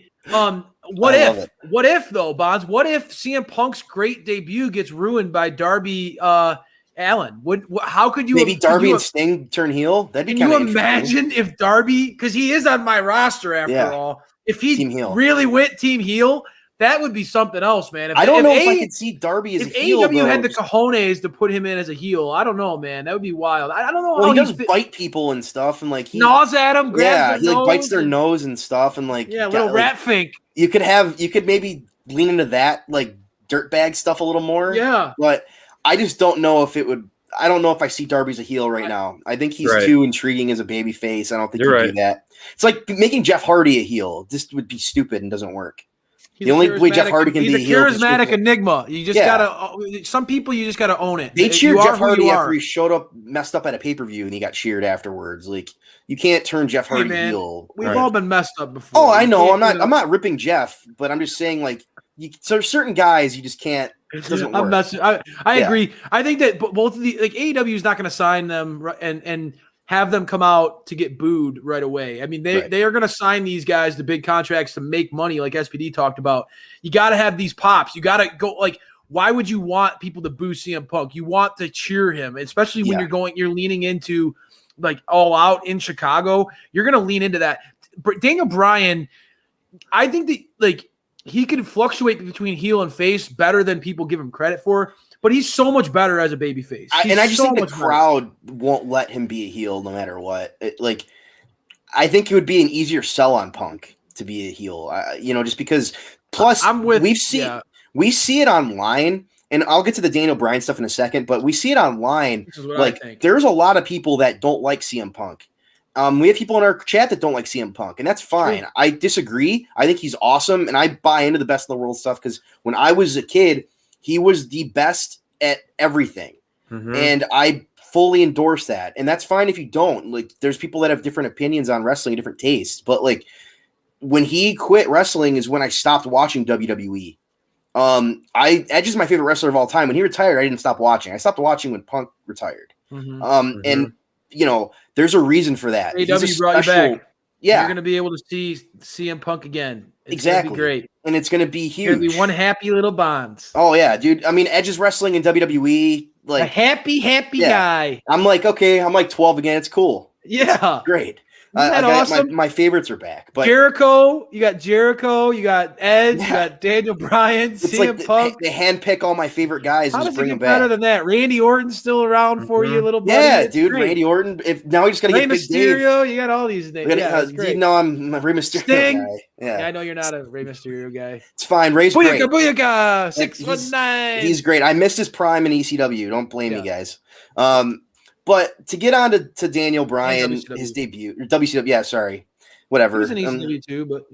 what if though, Bonds? What if CM Punk's great debut gets ruined by Darby Allin? How could you maybe Darby and Sting turn heel? That'd be can you imagine if Darby, because he is on my roster after all, if he really went team heel? That would be something else, man. I don't know if I could see Darby as a heel. If AEW had the cojones to put him in as a heel, I don't know, man. That would be wild. I don't know how he does bite people and stuff, and like he gnaws at them. He like bites their nose and stuff, and like little rat fink. You could maybe lean into that like dirtbag stuff a little more. Yeah, but I just don't know if it would. I don't know if I see Darby as a heel right now. I think he's too intriguing as a baby face. I don't think he'd do that. It's like making Jeff Hardy a heel. This would be stupid and doesn't work. The only way Jeff Hardy can be a heel. He's a charismatic enigma. You just gotta. Some people you just gotta own it. They cheered Jeff Hardy after he showed up messed up at a pay-per-view and he got cheered afterwards. Like you can't turn Jeff Hardy heel. We've all been messed up before. Oh, I know. I'm not ripping Jeff, but I'm just saying like so certain guys you just can't. It doesn't work. I agree. I think that both of the like AEW is not going to sign them and have them come out to get booed right away. I mean, they are going to sign these guys to big contracts to make money, like SPD talked about. You got to have these pops. You got to go like, why would you want people to boo CM Punk? You want to cheer him, especially when you're leaning into like All Out in Chicago. You're going to lean into that. Daniel Bryan, I think that like he can fluctuate between heel and face better than people give him credit for. But he's so much better as a babyface. And I just think the crowd won't let him be a heel no matter what. I think it would be an easier sell on Punk to be a heel. Just because. Plus, we see it online, and I'll get to the Daniel Bryan stuff in a second. But we see it online. Like there's a lot of people that don't like CM Punk. We have people in our chat that don't like CM Punk, and that's fine. I disagree. I think he's awesome, and I buy into the best in the world stuff because when I was a kid. He was the best at everything. Mm-hmm. And I fully endorse that. And that's fine if you don't. Like, there's people that have different opinions on wrestling, different tastes. But, like, when he quit wrestling is when I stopped watching WWE. Edge is my favorite wrestler of all time. When he retired, I didn't stop watching. I stopped watching when Punk retired. Mm-hmm. And, there's a reason for that. AEW brought you back. You're going to be able to see CM Punk again. It's exactly. Gonna be great. And it's going to be huge. It's going to be one happy little Bonds. Oh, yeah, dude. I mean, Edge is wrestling in WWE. Like a happy guy. I'm like, okay, I'm like 12 again. It's cool. Yeah. It's great. Isn't that awesome? My favorites are back. But Jericho, you got Edge, you got Daniel Bryan, it's CM like Punk. They handpick all my favorite guys and How just does it bring get them back. better than that? Randy Orton's still around for you, little buddy. Yeah, It's dude, great. Randy Orton. Now we just got to Rey get Big Dave. Mysterio. You got all these names. It's great. You know, I'm a Rey Mysterio Sting. guy. Yeah, I know you're not a Rey Mysterio guy. It's fine. Ray's great. Booyaka, 619. He's great. I missed his prime in ECW. Don't blame me, guys. But to get on to Daniel Bryan, his debut, or WCW, yeah, sorry, whatever. He was in ECW too, but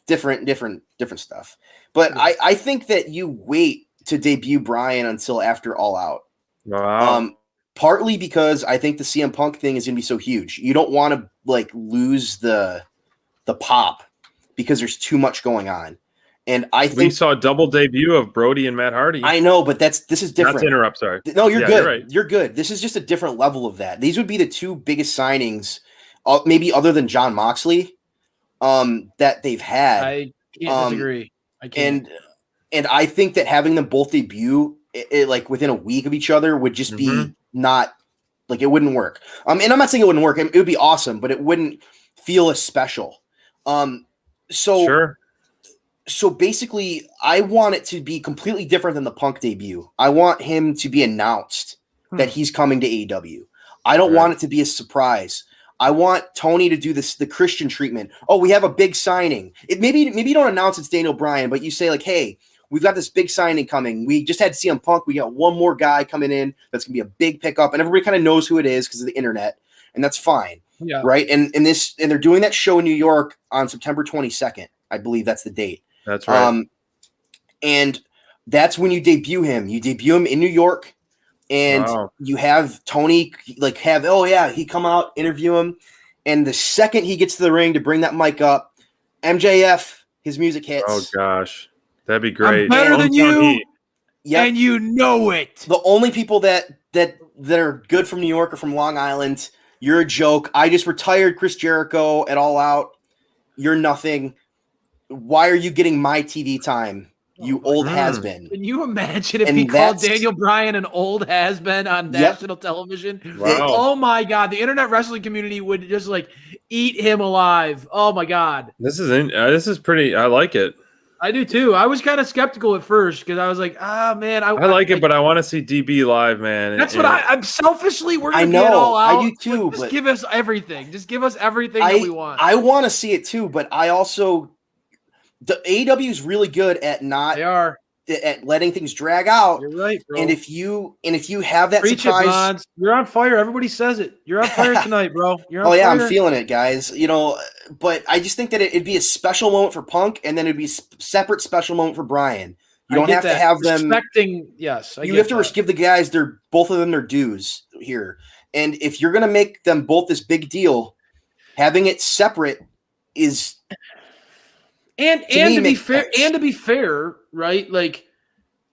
different stuff. But I think that you wait to debut Bryan until after All Out. Wow. Partly because I think the CM Punk thing is going to be so huge. You don't want to like lose the pop because there's too much going on. And I think we saw a double debut of Brody and Matt Hardy. I know, but this is different. Not to interrupt, sorry. No, you're good. You're right. You're good. This is just a different level of that. These would be the two biggest signings, maybe other than John Moxley, that they've had. I can't disagree. I can't. And I think that having them both debut like within a week of each other would just be not like it wouldn't work. And I'm not saying it wouldn't work. It would be awesome, but it wouldn't feel as special. So basically, I want it to be completely different than the Punk debut. I want him to be announced that he's coming to AEW. I don't want it to be a surprise. I want Tony to do the Christian treatment. Oh, we have a big signing. Maybe you don't announce it's Daniel Bryan, but you say like, hey, we've got this big signing coming. We just had CM Punk. We got one more guy coming in that's going to be a big pickup, and everybody kind of knows who it is because of the internet, and that's fine. Yeah. Right? And they're doing that show in New York on September 22nd. I believe that's the date. That's right. And that's when you debut him. You debut him in New York, and you have Tony he come out, interview him, and the second he gets to the ring to bring that mic up, MJF, his music hits. Oh gosh, that'd be great. I'm better than you, and you know it. The only people that are good from New York are from Long Island. You're a joke. I just retired Chris Jericho at All Out. You're nothing. Why are you getting my TV time, you old has-been? Can you imagine if he called Daniel Bryan an old has-been on national television? Wow. Oh, my God. The internet wrestling community would just, like, eat him alive. Oh, my God. This is pretty – I like it. I do, too. I was kind of skeptical at first because I was like, man. I like it, but I want to see DB live, man. That's what I'm selfishly – we're going to get all out. I do, too. Just give us everything. Just give us everything that we want. I want to see it, too, but I also – the AEW is really good at at letting things drag out. You're right, bro. And if you have that surprise, you're on fire. Everybody says it. You're on fire tonight, bro. You're on fire. I'm feeling it, guys. But I just think that it'd be a special moment for Punk, and then it'd be a separate special moment for Bryan. You don't have to have them respecting. Yes, you have to give the guys both of them their dues here. And if you're gonna make them both this big deal, having it separate is. And to be fair, right? Like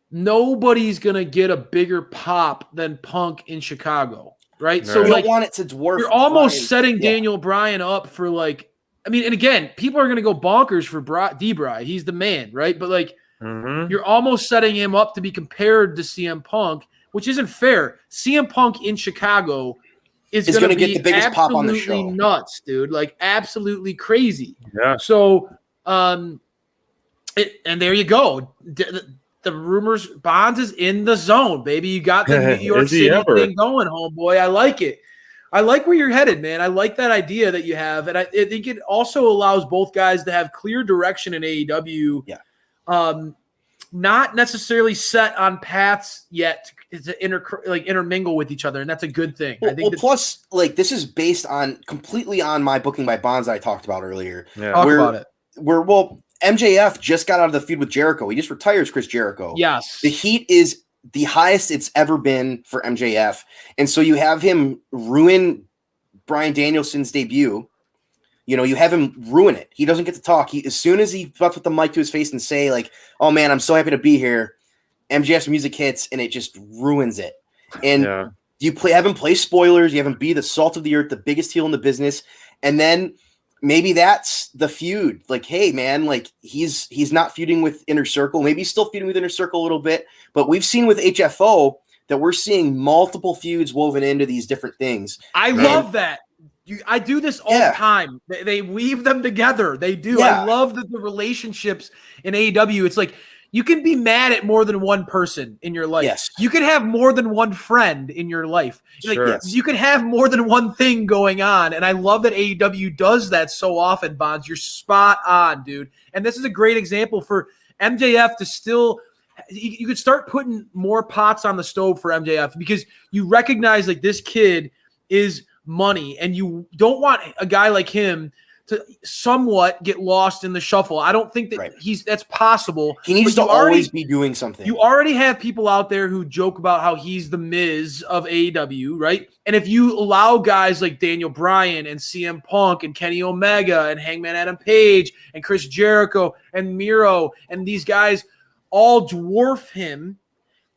nobody's gonna get a bigger pop than Punk in Chicago, right? So you don't want it to dwarf. You're almost setting Daniel Bryan up for like, I mean, and again, people are gonna go bonkers for D-Bry. He's the man, right? But like, you're almost setting him up to be compared to CM Punk, which isn't fair. CM Punk in Chicago is gonna get the biggest pop on the show. Nuts, dude! Like absolutely crazy. Yeah. So. And there you go. The rumors, Bonds is in the zone, baby. You got the New York City thing going, homeboy. I like it. I like where you're headed, man. I like that idea that you have, and I think it also allows both guys to have clear direction in AEW. Yeah. Not necessarily set on paths yet to intermingle with each other, and that's a good thing. I think. Plus, like this is based completely on my booking by Bonds that I talked about earlier. Yeah. Talk about it. MJF just got out of the feud with Jericho. He just retires Chris Jericho. Yes. The heat is the highest it's ever been for MJF. And so you have him ruin Bryan Danielson's debut. You have him ruin it. He doesn't get to talk. As soon as he's about to put the mic to his face and say like, oh man, I'm so happy to be here, MJF's music hits and it just ruins it. And you have him play spoilers. You have him be the salt of the earth, the biggest heel in the business. And then maybe that's the feud. Like, hey, man, like he's not feuding with Inner Circle. Maybe he's still feuding with Inner Circle a little bit, but we've seen with HFO that we're seeing multiple feuds woven into these different things. I love that. I do this all the time. They weave them together. They do. Yeah. I love the relationships in AEW. It's like you can be mad at more than one person in your life. Yes. You can have more than one friend in your life. Sure. Like, you can have more than one thing going on. And I love that AEW does that so often, Bonds. You're spot on, dude. And this is a great example for MJF to still – you could start putting more pots on the stove for MJF because you recognize like this kid is money and you don't want a guy like him to somewhat get lost in the shuffle. I don't think that that's possible. He needs to always be doing something. You already have people out there who joke about how he's the Miz of AEW, right? And if you allow guys like Daniel Bryan and CM Punk and Kenny Omega and Hangman Adam Page and Chris Jericho and Miro and these guys all dwarf him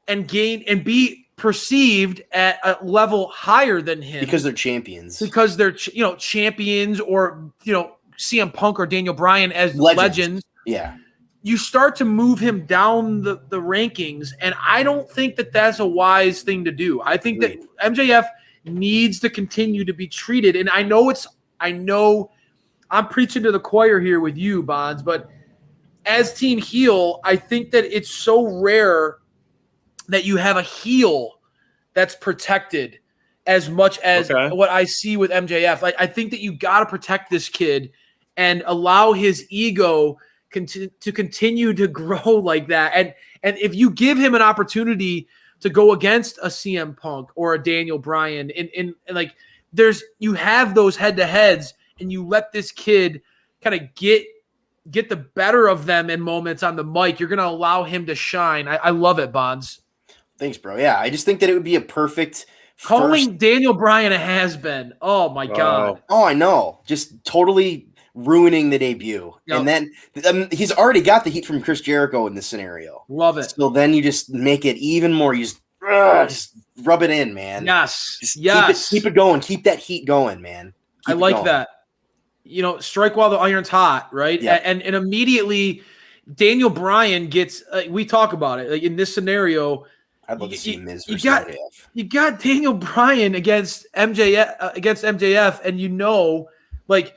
and gain and be perceived at a level higher than him because they're champions, because they're champions, or CM Punk or Daniel Bryan as legends. Yeah, you start to move him down the rankings, and I don't think that that's a wise thing to do. I think that MJF needs to continue to be treated, and I know I'm preaching to the choir here with you, Bonds, but as team heel, I think that it's so rare that you have a heel that's protected as much as what I see with MJF. Like, I think that you got to protect this kid and allow his ego to continue to grow like that. And if you give him an opportunity to go against a CM Punk or a Daniel Bryan, and like you have those head-to-heads, and you let this kid kind of get the better of them in moments on the mic, you're going to allow him to shine. I love it, Bonds. Thanks, bro. Yeah, I just think that it would be a perfect calling Daniel Bryan a has-been. Oh, my God. Oh, I know. Just totally ruining the debut. Yep. And then he's already got the heat from Chris Jericho in this scenario. Love it. So then you just make it even more. You just rub it in, man. Yes. Just keep it going. Keep that heat going, man. I like that. Strike while the iron's hot, right? Yeah. And immediately Daniel Bryan gets we talk about it. Like in this scenario, I'd love to see Miz versus MJF. You got Daniel Bryan against MJF, and like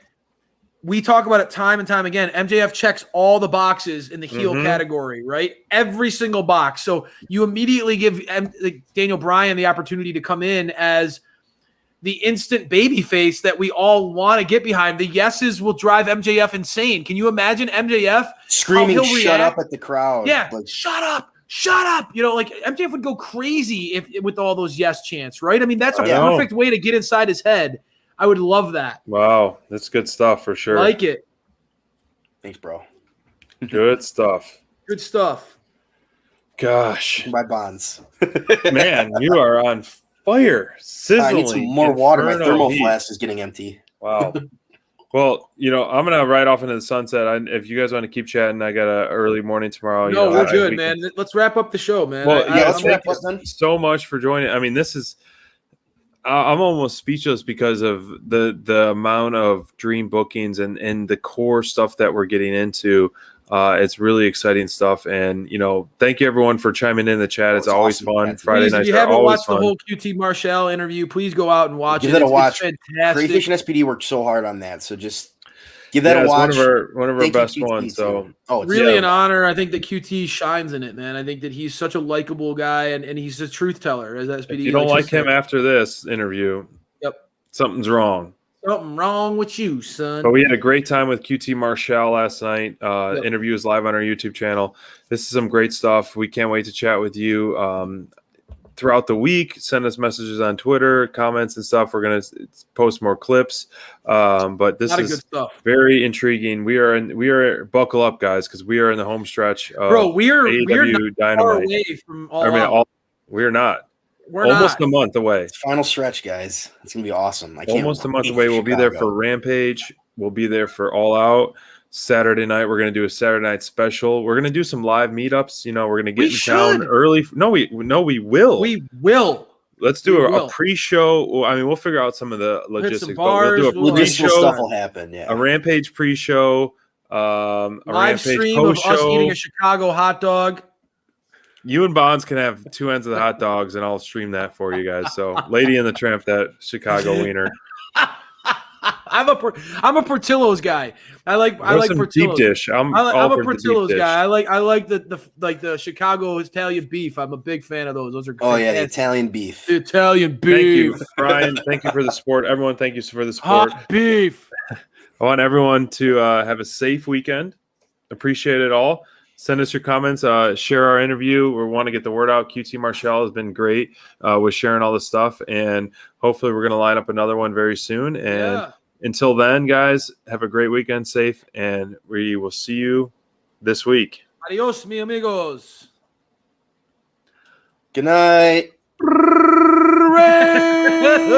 we talk about it time and time again. MJF checks all the boxes in the heel category, right? Every single box. So you immediately give Daniel Bryan the opportunity to come in as the instant baby face that we all want to get behind. The yeses will drive MJF insane. Can you imagine MJF screaming "shut up" at the crowd? Yeah, like, shut up. Like MJF would go crazy with all those yes chants, right? I mean, that's a perfect way to get inside his head. I would love that. Wow, that's good stuff for sure. I like it. Thanks, bro. Good stuff. Good stuff. Gosh, my Bonds. Man, you are on fire. Sizzling. I need some more water. My thermal flask is getting empty. Wow. Well, I'm gonna ride off into the sunset. If you guys want to keep chatting, I got an early morning tomorrow. No, we're good, man. Let's wrap up the show, man. Well, let's wrap up then. So much for joining. I mean, this is. I'm almost speechless because of the amount of dream bookings and the core stuff that we're getting into. It's really exciting stuff, and thank you everyone for chiming in the chat. It's always awesome, fun. Friday nights. If you haven't watched the whole QT Marshall interview, please go out and watch it. Give that a watch. It's fantastic. Crayfish and SPD worked so hard on that, so just give that a watch. One of our best ones. So really an honor. I think that QT shines in it, man. I think that he's such a likable guy, and he's a truth teller. As SPD, if you don't like him after this interview, something's wrong. Something wrong with you, son. But we had a great time with QT Marshall last night. Interview is live on our YouTube channel. This is some great stuff. We can't wait to chat with you throughout the week. Send us messages on Twitter, comments and stuff. We're going to post more clips. But this is good stuff. Very intriguing. We are buckle up, guys, because we are in the home stretch of we're AEW not Dynamite. far away from all we're not. We're almost a month away. Final stretch, guys. It's gonna be awesome. Almost a month away. We'll be there for Rampage. We'll be there for All Out. Saturday night, we're gonna do a Saturday night special. We're gonna do some live meetups. We're gonna get in town early. No, we will. We will. Let's do a pre-show. Well, I mean, we'll figure out some of the logistics. Bars, but we'll do a logistical stuff will happen. Yeah, a Rampage pre-show, a live Rampage stream of us eating a Chicago hot dog. You and Bonds can have two ends of the hot dogs, and I'll stream that for you guys. So, Lady and the Tramp, that Chicago wiener. I'm a Portillo's guy. I like Portillo's. Deep dish. I'm a Portillo's guy. I like the Chicago Italian beef. I'm a big fan of those. Those are oh yeah, the Italian beef. The Italian beef. Thank you, Brian. Thank you for the support. Everyone, thank you for the support. Hot beef. I want everyone to have a safe weekend. Appreciate it all. Send us your comments. Share our interview. We want to get the word out. QT Marshall has been great with sharing all this stuff. And hopefully we're going to line up another one very soon. And until then, guys, have a great weekend, safe. And we will see you this week. Adios, mi amigos. Good night.